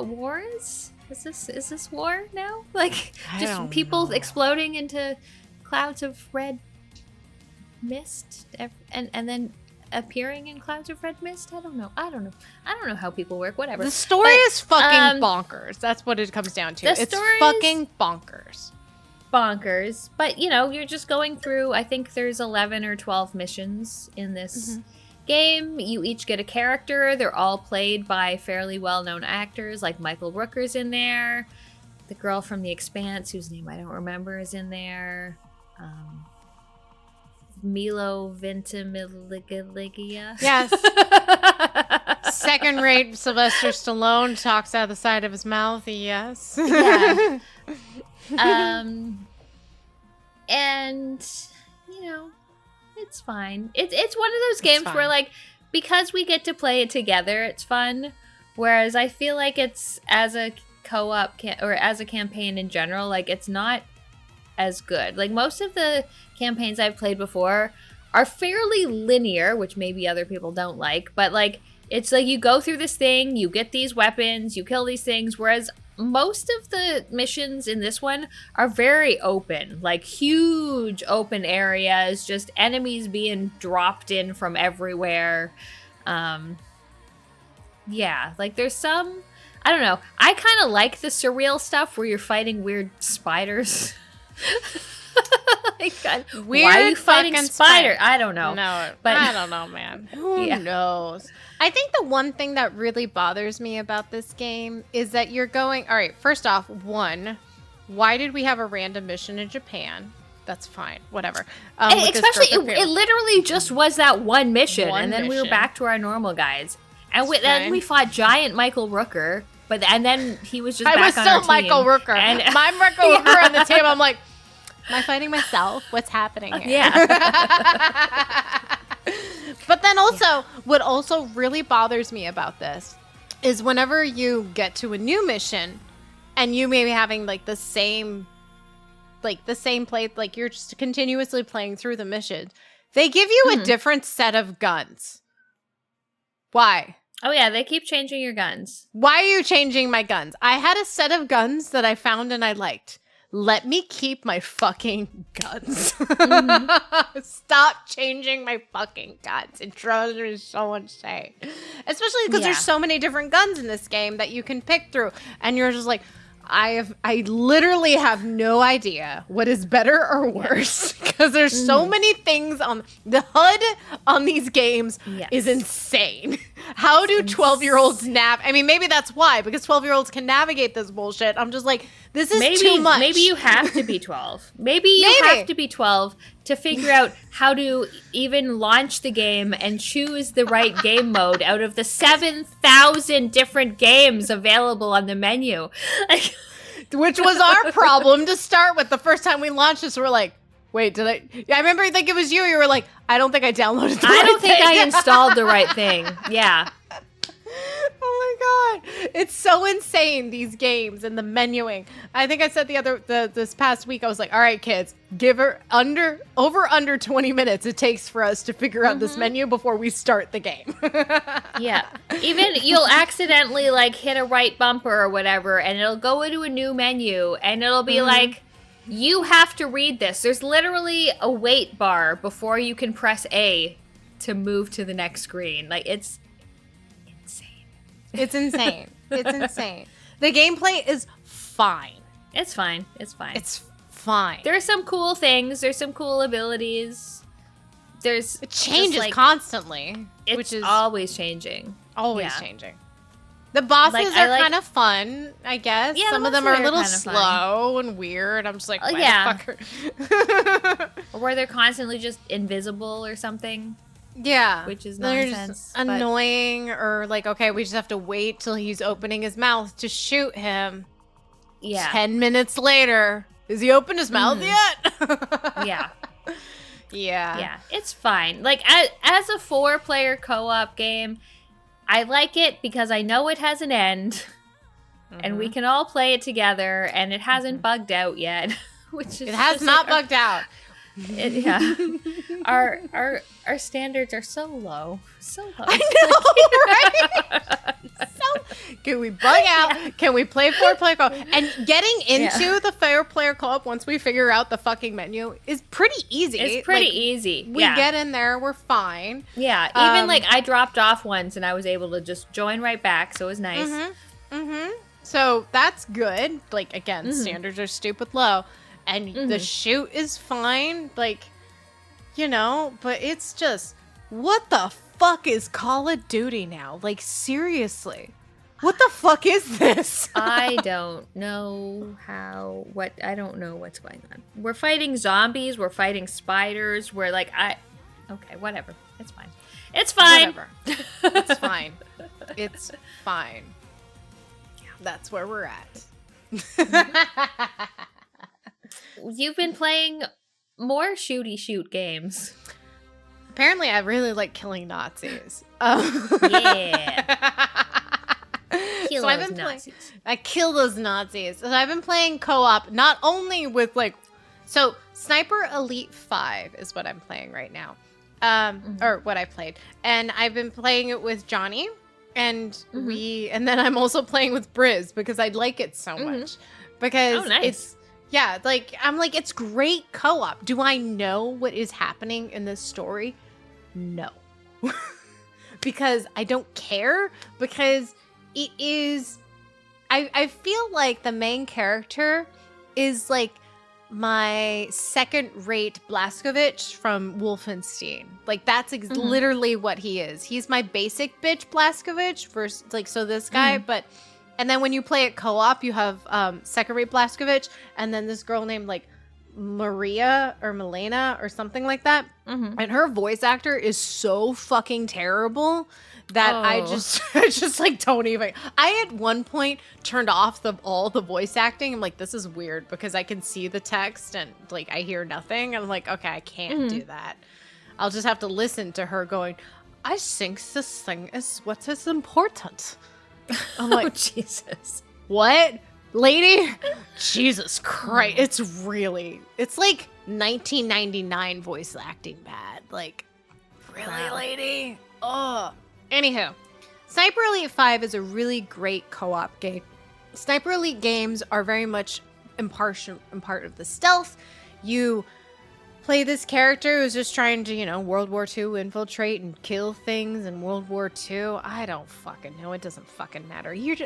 war is? Is this war now? Like, just people exploding into clouds of red mist and then appearing in clouds of red mist? I don't know how people work. Whatever. The story is fucking bonkers. That's what it comes down to. It's fucking bonkers. Bonkers. But, you know, you're just going through, I think there's 11 or 12 missions in this game. You each get a character. They're all played by fairly well-known actors, like Michael Rooker's in there. The girl from The Expanse, whose name I don't remember, is in there. Milo Ventimiglia. Yes. Second-rate Sylvester Stallone talks out the side of his mouth. Yes. Yeah. And you know, it's fine. It's one of those games where like, because we get to play it together, it's fun. Whereas I feel like it's as a co-op or as a campaign in general, like it's not as good. Like most of the campaigns I've played before are fairly linear, which maybe other people don't like, but like it's like you go through this thing, you get these weapons, you kill these things, whereas most of the missions in this one are very open, like huge open areas, just enemies being dropped in from everywhere. Yeah, like there's some, I don't know, I kind of like the surreal stuff where you're fighting weird spiders. Weird, why are you fighting spider? I don't know. No, but I don't know, man. Who knows? I think the one thing that really bothers me about this game is that you're going, all right, first off, why did we have a random mission in Japan? That's fine, whatever. Especially, it literally just was that one mission, and then we were back to our normal guys. And then we fought Giant Michael Rooker, and then he was just back on our team. I was still Michael Rooker. And I'm Michael Rooker on the team. I'm like, am I fighting myself? What's happening here? Yeah. But then also, what also really bothers me about this is whenever you get to a new mission and you may be having like the same play, like you're just continuously playing through the mission, they give you a different set of guns. Why? Oh yeah, they keep changing your guns. Why are you changing my guns? I had a set of guns that I found and I liked. Let me keep my fucking guns. Stop changing my fucking guns. It drives me so insane. Especially because there's so many different guns in this game that you can pick through. And you're just like, I literally have no idea what is better or worse because there's so many things on the HUD on these games is insane. How do 12-year-olds I mean, maybe that's why, because 12-year-olds can navigate this bullshit. I'm just like, this is too much. Maybe you have to be 12. Maybe you have to be 12 to figure out how to even launch the game and choose the right game mode out of the 7,000 different games available on the menu. Which was our problem to start with. The first time we launched this, we were like, wait, did I? I remember, I think it was you. You were like, I don't think I downloaded the right thing. I don't think I installed the right thing. Yeah. Oh my god, it's so insane, these games and the menuing. I think I said this past week, I was like, all right, kids, give her under 20 minutes it takes for us to figure out this menu before we start the game. Yeah, even you'll accidentally like hit a right bumper or whatever, and it'll go into a new menu, and it'll be like, you have to read this. There's literally a wait bar before you can press A to move to the next screen. Like, it's It's insane. It's insane. The gameplay is fine. It's fine. It's fine. It's fine. There's some cool things. There's some cool abilities. It changes constantly. Which is always changing. Always changing. The bosses are kind of fun, I guess. Yeah, some of them are a little slow and weird. I'm just like, why the fuck or where they're constantly just invisible or something. Yeah. Which is nonsense. Annoying, or like, okay, we just have to wait till he's opening his mouth to shoot him. Yeah. 10 minutes later. Has he opened his mouth yet? Yeah. Yeah. Yeah. It's fine. Like, as a 4-player co-op game, I like it because I know it has an end. And we can all play it together, and it hasn't bugged out yet. Which is it has not bugged out. Our standards are so low. So low. I know, right? So can we bug out? Yeah. Can we play 4-player co-op? And getting into the 4-player co-op once we figure out the fucking menu is pretty easy. It's pretty easy. We get in there, we're fine. Yeah. Even like I dropped off once and I was able to just join right back, so it was nice. So that's good. Like, again, standards are stupid low. And the shoot is fine, like, you know, but it's just, what the fuck is Call of Duty now? Like, seriously, what the fuck is this? I don't know I don't know what's going on. We're fighting zombies, we're fighting spiders, we're like, okay, whatever, it's fine. It's fine. Whatever. It's fine. It's fine. That's where we're at. You've been playing more shoot games. Apparently, I really like killing Nazis. Yeah. Kill those Nazis. I kill those Nazis. So I've been playing co-op, not only with so Sniper Elite 5 is what I'm playing right now. Or what I played. And I've been playing it with Johnny. And and then I'm also playing with Briz because I like it so much. Because it's, I'm like, it's great co-op. Do I know what is happening in this story? No. Because I don't care. Because it is, I feel like the main character is like my second-rate Blazkowicz from Wolfenstein. Like, that's literally what he is. He's my basic bitch Blazkowicz versus, like, so this guy, but... And then when you play it co-op, you have second-rate Blazkowicz, and then this girl named, like, Maria or Milena or something like that. And her voice actor is so fucking terrible that I just like don't even. I at one point turned off all the voice acting. I'm like, this is weird because I can see the text and like I hear nothing. And I'm like, okay, I can't do that. I'll just have to listen to her going, I think this thing is what is important. I'm like, Jesus. What? Lady? Jesus Christ. It's like 1999 voice acting bad. Like, really, lady? Oh. Anywho, Sniper Elite 5 is a really great co-op game. Sniper Elite games are very much part of the stealth. You play this character who's just trying to, World War II infiltrate and kill things in World War II. I don't fucking know. It doesn't fucking matter. You're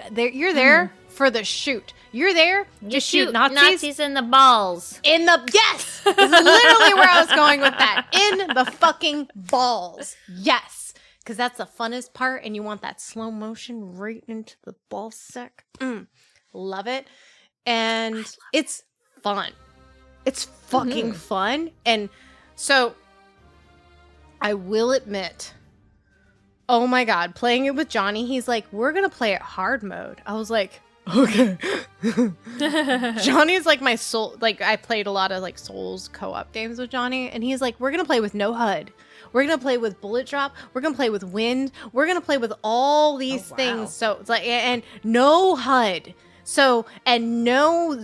there for the shoot. You're there to shoot Nazis in the balls. Yes! This is literally where I was going with that. In the fucking balls. Yes. Because that's the funnest part, and you want that slow motion right into the ball sack. Love it. And it's fun. It's fucking fun. And so I will admit, oh my God, playing it with Johnny, he's like, we're going to play it hard mode. I was like, okay. Johnny's like my soul. Like I played a lot of like Souls co-op games with Johnny, and he's like, we're going to play with no HUD. We're going to play with bullet drop. We're going to play with wind. We're going to play with all these things. So it's like, and no HUD. So, and no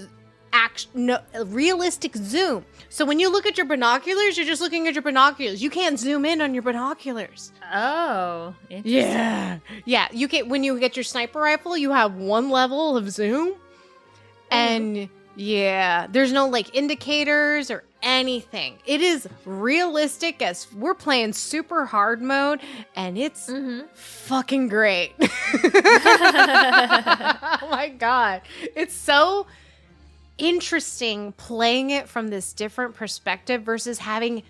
realistic zoom. So when you look at your binoculars, you're just looking at your binoculars. You can't zoom in on your binoculars. Oh, interesting. Yeah. You can, when you get your sniper rifle, you have one level of zoom. And yeah, there's no like indicators or anything. It is realistic as we're playing super hard mode, and it's fucking great. Oh my God. It's so interesting playing it from this different perspective versus having,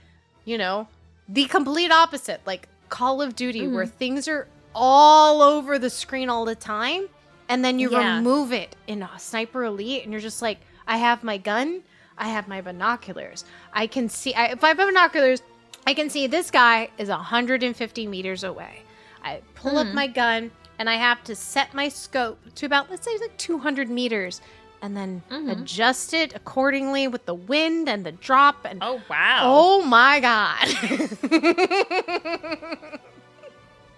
the complete opposite, like Call of Duty, where things are all over the screen all the time, and then you remove it in a Sniper Elite, and you're just like, I have my gun, I have my binoculars. I can see, if I have binoculars, I can see this guy is 150 meters away. I pull up my gun, and I have to set my scope to about, let's say, like 200 meters, and then adjust it accordingly with the wind and the drop. And oh, wow. Oh, my God.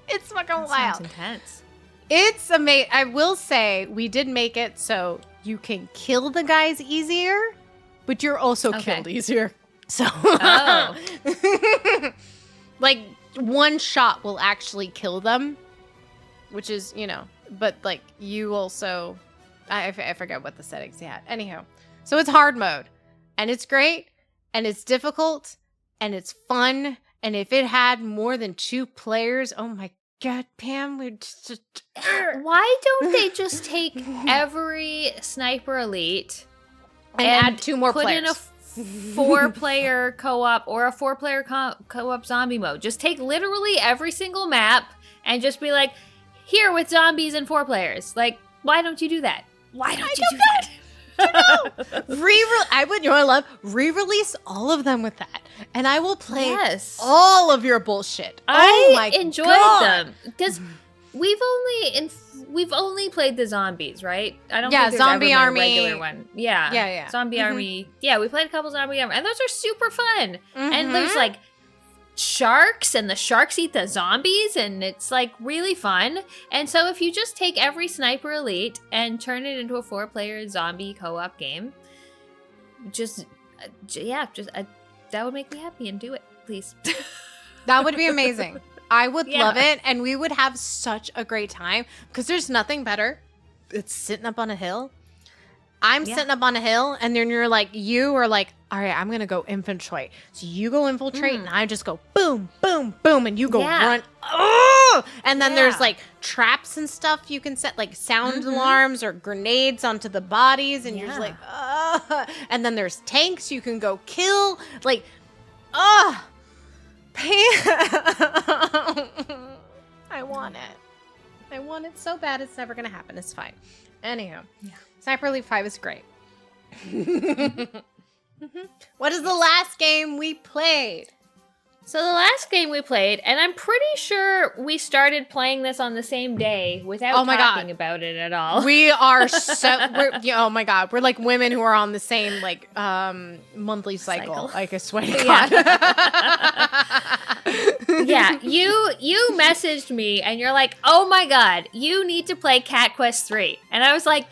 It's fucking wild. Sounds intense. It's amazing. I will say we did make it so you can kill the guys easier, but you're also killed easier. So, like, one shot will actually kill them, which is, but, like, you also... I forget what the settings had. Anyhow, so it's hard mode, and it's great, and it's difficult, and it's fun, and if it had more than 2 players, oh my God, Pam, we'd just... Why don't they just take every Sniper Elite and add 2 more put players? In a 4-player co-op or a 4-player co-op zombie mode? Just take literally every single map and just be like, here with zombies and 4 players. Like, why don't you do that? Why don't you do that? I would, I love re-release all of them with that, and I will play all of your bullshit. I enjoyed them because we've only played the zombies, right? I don't think there's Zombie ever Army, been a regular one. Yeah. Zombie Army. Yeah, we played a couple Zombie Army, and those are super fun. And there's like sharks, and the sharks eat the zombies, and it's like really fun. And so if you just take every Sniper Elite and turn it into a 4-player zombie co-op game, that would make me happy, and do it, please. That would be amazing. I would love it, and we would have such a great time, because there's nothing better. It's sitting up on a hill. I'm sitting up on a hill, and then you are like, all right, I'm going to go infiltrate. So you go infiltrate, and I just go boom, boom, boom, and you go run. Oh! And then there's like traps and stuff you can set, like sound alarms or grenades onto the bodies, and you're just like, oh. And then there's tanks you can go kill. Like, Pam. I want it. I want it so bad. It's never going to happen. It's fine. Anyhow, Sniper Elite 5 is great. What is the last game we played? So the last game we played, and I'm pretty sure we started playing this on the same day without talking about it at all. We are oh my God. We're like women who are on the same like monthly cycle. Like I swear to God. Yeah, you messaged me and you're like, oh my God, you need to play Cat Quest 3. And I was like,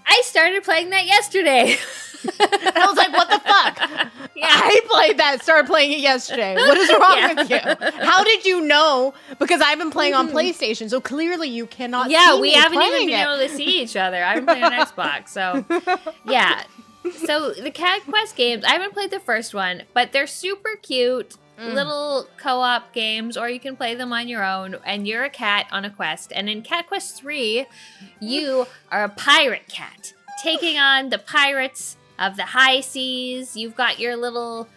I started playing that yesterday. I was like, what the fuck? Yeah. I played that, started playing it yesterday. What is wrong with you? How did you know? Because I've been playing on PlayStation, so clearly you cannot see me we haven't even been it. able to see each other. I've been playing on Xbox, so yeah. So the Cat Quest games, I haven't played the first one, but they're super cute. Little co-op games, or you can play them on your own, and you're a cat on a quest. And in Cat Quest 3, you are a pirate cat, taking on the pirates of the high seas. You've got your little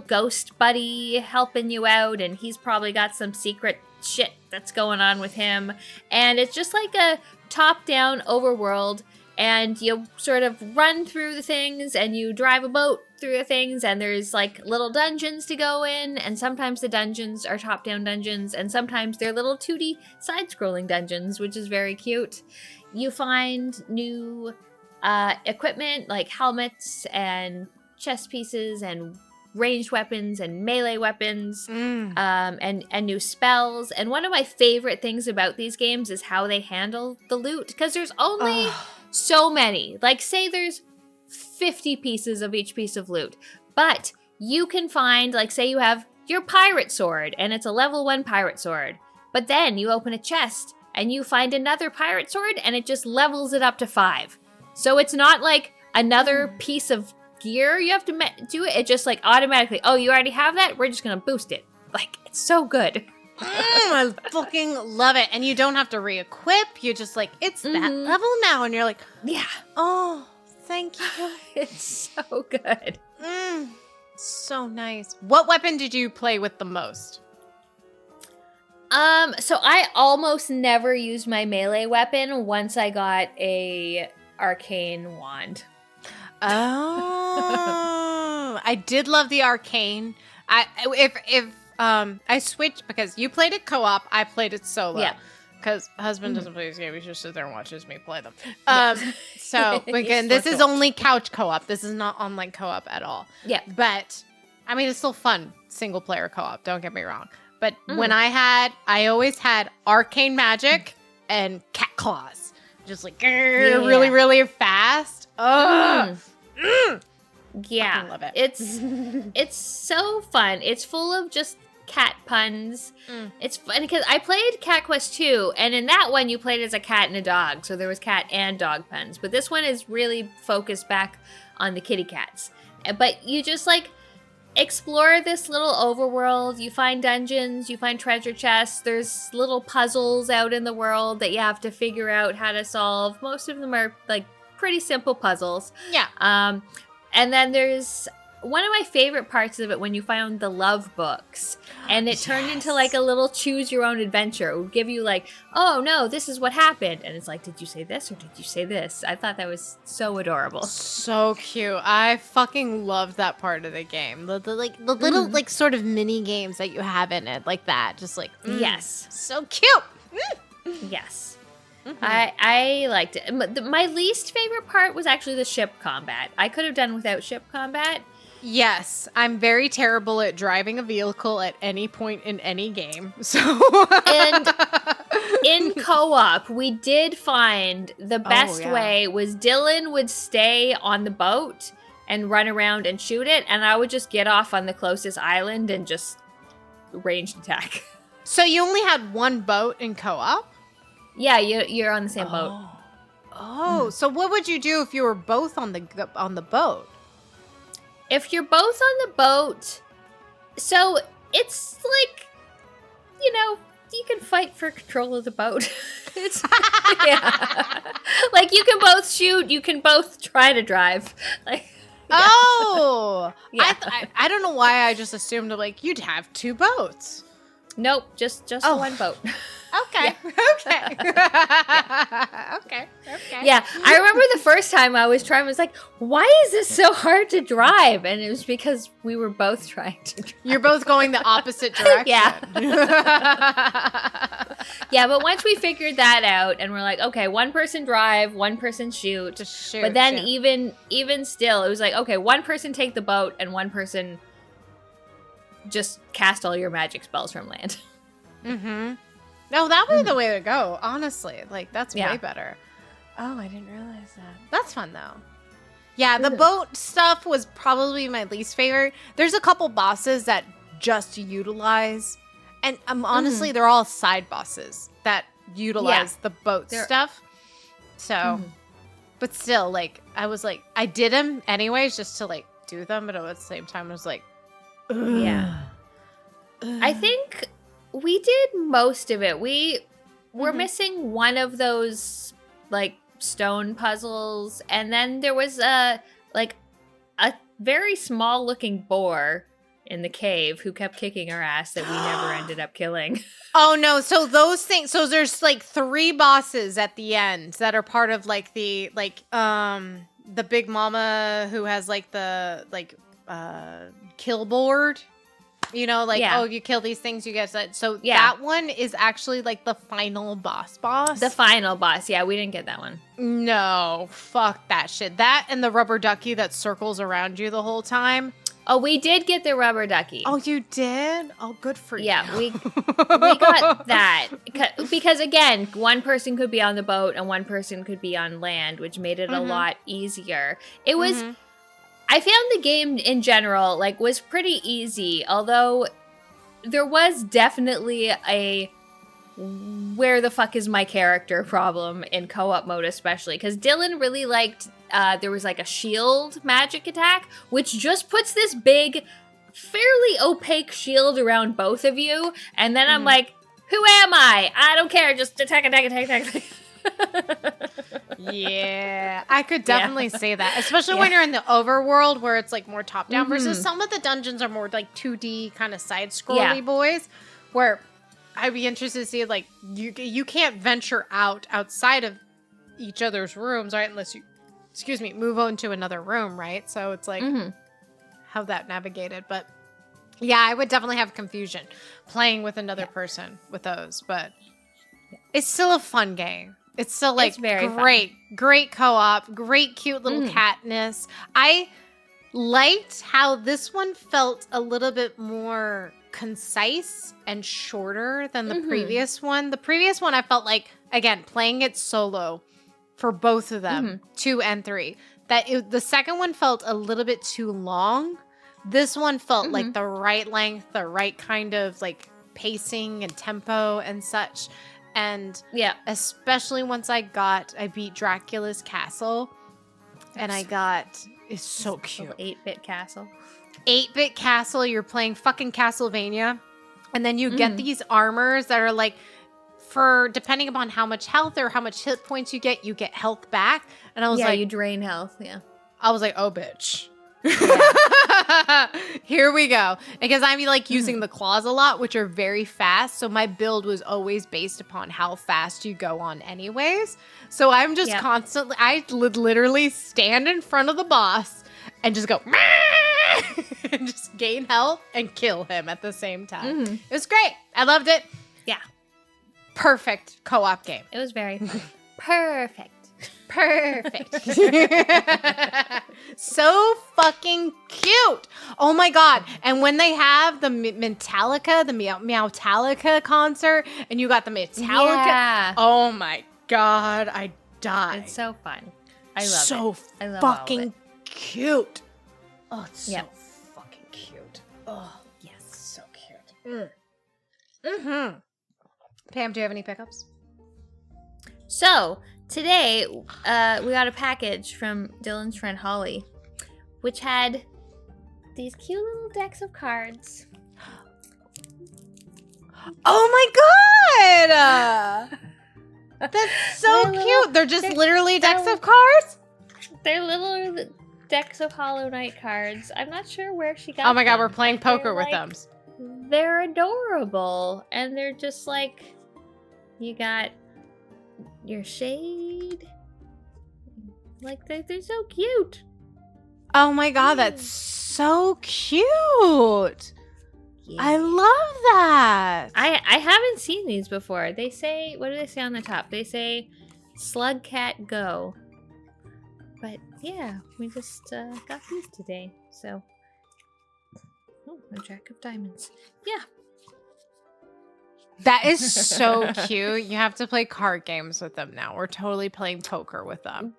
ghost buddy helping you out, and he's probably got some secret shit that's going on with him. And it's just like a top-down overworld, and you sort of run through the things, and you drive a boat through the things, and there's like little dungeons to go in, and sometimes the dungeons are top-down dungeons, and sometimes they're little 2D side-scrolling dungeons, which is very cute. You find new equipment like helmets and chest pieces and ranged weapons and melee weapons, and new spells. And one of my favorite things about these games is how they handle the loot, because there's only so many. Like, say there's 50 pieces of each piece of loot, but you can find, like, say you have your pirate sword, and it's a level 1 pirate sword, but then you open a chest and you find another pirate sword, and it just levels it up to 5. So it's not like another piece of gear you have to do it. It just like automatically, oh, you already have that? We're just going to boost it. Like, it's so good. I fucking love it. And you don't have to re-equip. You just like, it's that level now. And you're like, yeah. Oh, thank you. It's so good. So nice. What weapon did you play with the most? So I almost never used my melee weapon once I got a arcane wand. Oh, I did love the arcane. I switched because you played it co-op, I played it solo. Yeah. Because husband doesn't play this game, he just sits there and watches me play them. So again, this is only couch co-op. This is not online co-op at all. Yeah. But I mean, it's still fun single player co-op. Don't get me wrong. But when I always had arcane magic and cat claws, just like really, really fast. Yeah, I love it. It's so fun. It's full of just cat puns. It's fun because I played Cat Quest 2, and in that one you played as a cat and a dog, so there was cat and dog puns. But this one is really focused back on the kitty cats. But you just like explore this little overworld. You find dungeons, you find treasure chests. There's little puzzles out in the world that you have to figure out how to solve. Most of them are like pretty simple puzzles. Yeah. And then there's one of my favorite parts of it when you found the love books, and it turned into like a little choose your own adventure. It would give you like, oh no, this is what happened. And it's like, did you say this or did you say this? I thought that was so adorable. So cute. I fucking loved that part of the game. The little like sort of mini games that you have in it, like that. Just like, yes. So cute. Yes. I liked it. My least favorite part was actually the ship combat. I could have done without ship combat. Yes, I'm very terrible at driving a vehicle at any point in any game. So and in co-op, we did find the best way was Dylan would stay on the boat and run around and shoot it, and I would just get off on the closest island and just ranged attack. So you only had one boat in co-op? Yeah, you're on the same boat. So what would you do if you were both on the boat? If you're both on the boat, so it's like, you can fight for control of the boat. It's yeah. Like you can both shoot, you can both try to drive. Like Oh, yeah. I don't know why I just assumed like you'd have 2 boats. Nope, just one boat. Okay. Okay. Okay. Yeah, I remember the first time I was trying, I was like, why is this so hard to drive? And it was because we were both trying to drive. You're both going the opposite direction. Yeah. Yeah, but once we figured that out and we're like, okay, one person drive, one person shoot. Just shoot. But then even still, it was like, okay, one person take the boat and one person just cast all your magic spells from land. Mm-hmm. No, that would be the way to go, honestly. Like, that's Yeah. way better. Oh, I didn't realize that. That's fun, though. Yeah, the boat stuff was probably my least favorite. There's a couple bosses that just utilize, and honestly, they're all side bosses that utilize the boat stuff. So, but still, like, I was like, I did them anyways just to, like, do them, but at the same time, I was like, ugh. Yeah. I think we did most of it. We were missing one of those like stone puzzles, and then there was a very small looking boar in the cave who kept kicking our ass that we never ended up killing. Oh no, so those things, so there's like 3 bosses at the end that are part of like the big mama who has like the kill board. You know, like, oh, you kill these things, you get that. So that one is actually like the final boss. The final boss. Yeah, we didn't get that one. No, fuck that shit. That and the rubber ducky that circles around you the whole time. Oh, we did get the rubber ducky. Oh, you did? Oh, good for you. Yeah, we got that. Because, again, one person could be on the boat and one person could be on land, which made it a lot easier. It was... I found the game in general, like, was pretty easy, although there was definitely a where the fuck is my character problem in co-op mode especially, because Dylan really liked, there was like a shield magic attack, which just puts this big, fairly opaque shield around both of you, and then I'm like, who am I? I don't care, just attack. Yeah, I could definitely say that, especially when you're in the overworld where it's like more top down versus some of the dungeons are more like 2D kind of side scrolly boys, where I'd be interested to see like you can't venture outside of each other's rooms, right? Unless you move on to another room, right? So it's like how that navigated, but yeah, I would definitely have confusion playing with another person with those, but it's still a fun game. It's still like great co-op, great cute little catness. I liked how this one felt a little bit more concise and shorter than the previous one. The previous one I felt like, again, playing it solo for both of them, 2 and 3, the second one felt a little bit too long. This one felt like the right length, the right kind of like pacing and tempo and such. And especially once I beat Dracula's castle, and it's so cute. 8-bit castle. 8-bit castle, you're playing fucking Castlevania, and then you get these armors that are like, for depending upon how much health or how much hit points you get health back. And I was like, you drain health, I was like, oh bitch. Here we go. Because I'm like using the claws a lot, which are very fast, so my build was always based upon how fast you go on anyways. So I'm just constantly, I would literally stand in front of the boss and just go and just gain health and kill him at the same time. It was great. I loved it. Yeah, perfect co-op game. it was very fun. Perfect. So fucking cute. Oh my god. And when they have the Metallica, the Meowtalica concert, and you got the Metallica, oh my god, I died. It's so fun. I love it. So I love fucking cute. Oh, it's so fucking cute. Oh, yes, so cute. Pam, do you have any pickups? So today, we got a package from Dylan's friend Holly, which had these cute little decks of cards. Oh my god! That's so They're cute. little- They're just literally decks they're- of cards? They're little decks of Hollow Knight cards. I'm not sure where she got Oh my god, them, we're playing but they're, poker with them. They're adorable. And they're just like, you got your shade. Like, they're so cute. Oh my god, that's so cute. I love that. I haven't seen these before. They say, what do they say on the top? They say, Slug Cat Go. But yeah, we just got these today. So, oh, a Jack of Diamonds. Yeah. That is so cute. You have to play card games with them now. We're totally playing poker with them.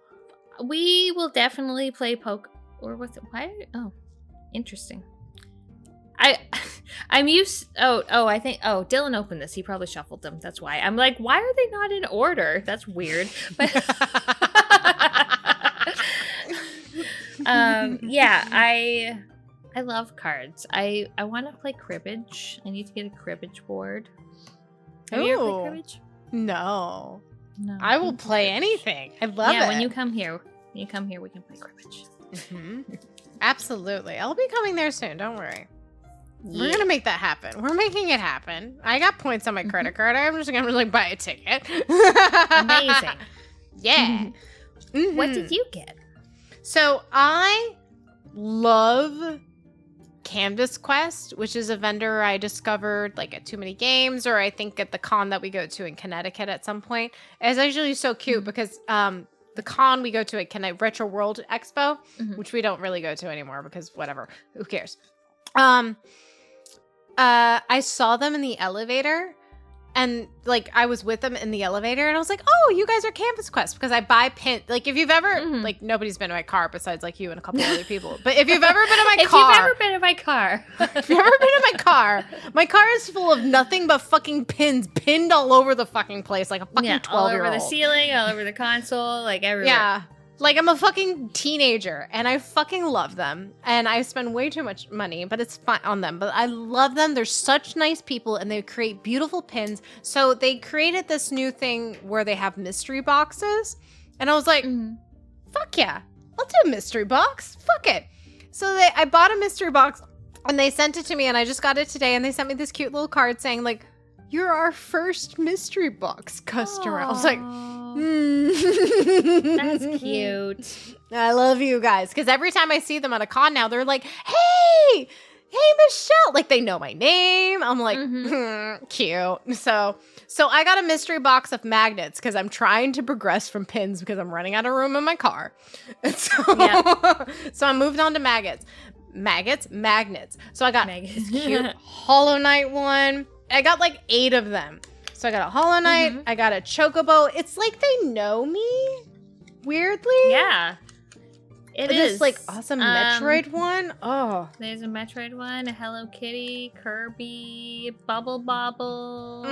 We will definitely play poker. Or with why? Oh, interesting. I'm used. I think. Oh, Dylan opened this. He probably shuffled them. That's why. I'm like, why are they not in order? That's weird. But yeah, I love cards. I want to play cribbage. I need to get a cribbage board. Have you ever played cribbage? No. No. I will play anything. I love it. Yeah, when you come here, we can play cribbage. Absolutely. I'll be coming there soon. Don't worry. We're going to make that happen. We're making it happen. I got points on my credit card. I'm just going to like buy a ticket. Amazing. Yeah. What did you get? So I love Canvas Quest, which is a vendor I discovered like at Too Many Games, or I think at the con that we go to in Connecticut at some point. It's actually so cute because the con we go to at Retro World Expo, which we don't really go to anymore because whatever, who cares? I saw them in the elevator, and like I was with them in the elevator, and I was like, "Oh, you guys are Canvas Quest," because I buy pin. Like if you've ever like nobody's been to my car besides like you and a couple other people, but if you've ever been in my car, If you've ever been in my car, if you've ever been in my car is full of nothing but fucking pins pinned all over the fucking place, like a fucking 12-year-old. all over the ceiling, all over the console, like everywhere. Yeah. Like, I'm a fucking teenager, and I fucking love them. And I spend way too much money, but it's fine on them. But I love them. They're such nice people, and they create beautiful pins. So they created this new thing where they have mystery boxes. And I was like, fuck yeah. I'll do a mystery box. Fuck it. So I bought a mystery box, and they sent it to me, and I just got it today. And they sent me this cute little card saying, like, you're our first mystery box customer. Aww. I was like, That's cute. I love you guys. Because every time I see them at a con now, they're like, hey, Michelle. Like, they know my name. I'm like, cute. So I got a mystery box of magnets because I'm trying to progress from pins because I'm running out of room in my car. And so I moved on to magnets. So I got this cute Hollow Knight one. I got like 8 of them. So I got a Hollow Knight. I got a Chocobo. It's like they know me, weirdly. Yeah. It this is. like awesome Metroid one. Oh. There's a Metroid one, a Hello Kitty, Kirby, Bubble Bobble.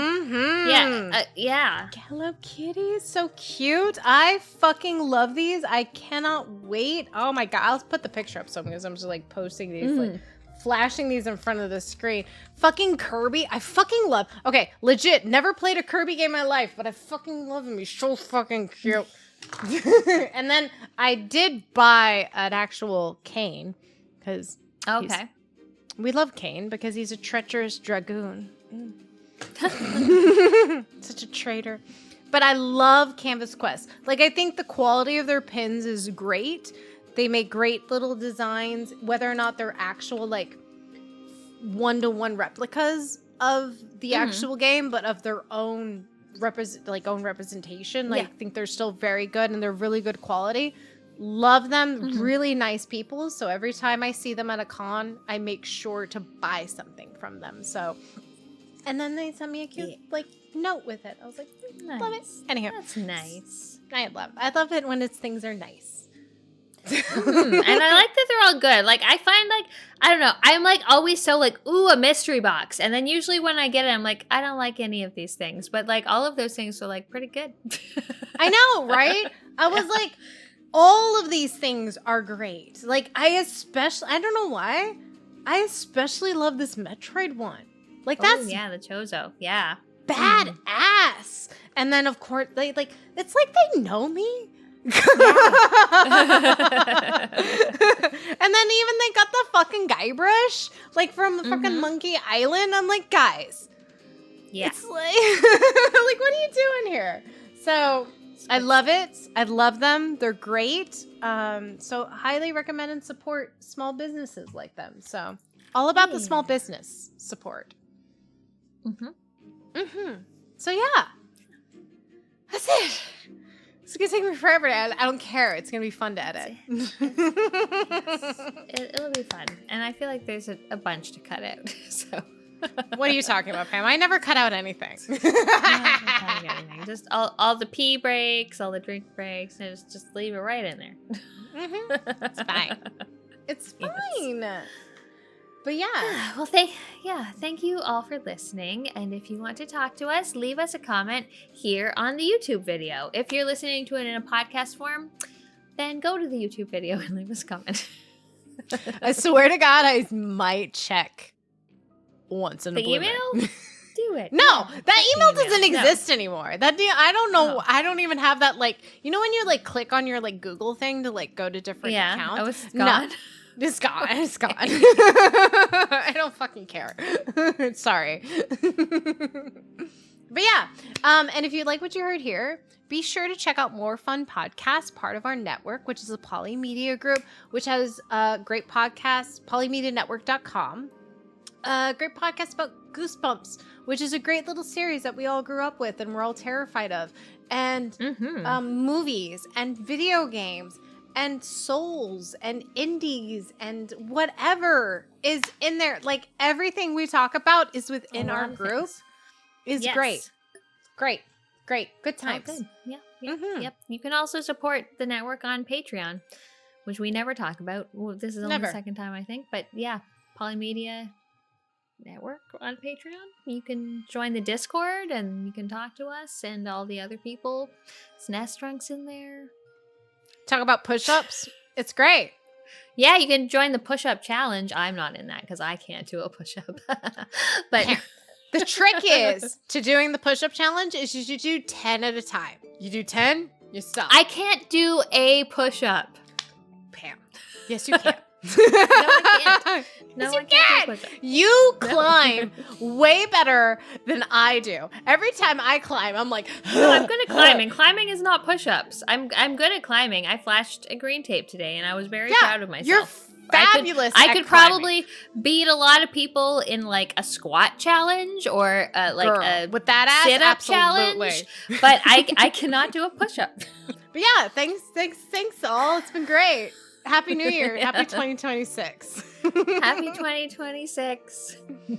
Yeah. Hello Kitty is so cute. I fucking love these. I cannot wait. Oh my god. I'll put the picture up because I'm just like posting these like flashing these in front of the screen. Fucking Kirby. I fucking love. Okay, legit. Never played a Kirby game in my life, but I fucking love him. He's so fucking cute. And then I did buy an actual Kane because we love Kane because he's a treacherous dragoon. Such a traitor. But I love Canvas Quest. Like, I think the quality of their pins is great. They make great little designs, whether or not they're actual like one-to-one replicas of the actual game, but of their own representation. Like, I think they're still very good and they're really good quality. Love them. Really nice people. So every time I see them at a con, I make sure to buy something from them. So, and then they sent me a cute like note with it. I was like, love it. Anyhow, that's nice. I love it when things are nice. And I like that they're all good. Like, I find like, I don't know, I'm like always so like, ooh, a mystery box. And then usually when I get it, I'm like, I don't like any of these things. But like all of those things are like pretty good. I know, right? I was like, all of these things are great. Like, I don't know why, I especially love this Metroid one. Like Oh, that's yeah, the Chozo. Yeah. badass. And then of course it's like they know me. And then even they got the fucking Guybrush, like from the fucking Monkey Island. I'm like, guys, Yeah. it's like, like, what are you doing here? So I love it. I love them. They're great. So highly recommend and support small businesses like them. So all about the small business support. So yeah, that's it. It's gonna take me forever to edit. I don't care. It's gonna be fun to edit. It'll be fun. And I feel like there's a bunch to cut out. So What are you talking about, Pam? I never cut out anything. anything. Just all the pee breaks, all the drink breaks, and just leave it right in there. It's fine. It's fine. But yeah. Well, thank you all for listening. And if you want to talk to us, leave us a comment here on the YouTube video. If you're listening to it in a podcast form, then go to the YouTube video and leave us a comment. I swear to God, I might check once in a blue email? moon. Do it. No, Yeah, that email doesn't No. exist anymore. I don't know. Oh. I don't even have that. Like, you know when you like click on your like Google thing to like go to different accounts? Oh, it's gone. No, it's gone. It's gone. I don't fucking care. Sorry. But yeah, and if you like what you heard here, be sure to check out more fun podcasts, part of our network, which is a Polymedia group, which has great podcasts, polymedianetwork.com. Great podcast about Goosebumps, which is a great little series that we all grew up with and we're all terrified of. And movies and video games and souls and indies and whatever is in there. Like everything we talk about is within our group. Is great. Great. Good times. Oh, good. Yep. You can also support the network on Patreon, which we never talk about. Well, this is only the second time, I think. But yeah, Polymedia Network on Patreon. You can join the Discord and you can talk to us and all the other people. Snestrunk's in there. Talk about push-ups. It's great. Yeah, you can join the push-up challenge. I'm not in that because I can't do a push-up. But the trick is to doing the push-up challenge is you do 10 at a time. You do 10, you stop. I can't do a push-up. Pam. Yes, you can. No, I can't. No, Yes, you I can't do a push-up. You climb way better than I do. Every time I climb, I'm like, No, I'm good at climbing. Climbing is not push-ups. I'm good at climbing. I flashed a green tape today, and I was very proud of myself. You're fabulous. I could climbing. probably beat a lot of people in like a squat challenge or like Girl, a with that ass, sit-up absolutely. challenge, but I cannot do a push-up. But yeah, thanks all. It's been great. Happy New Year. Happy 2026. Happy 2026. Yay!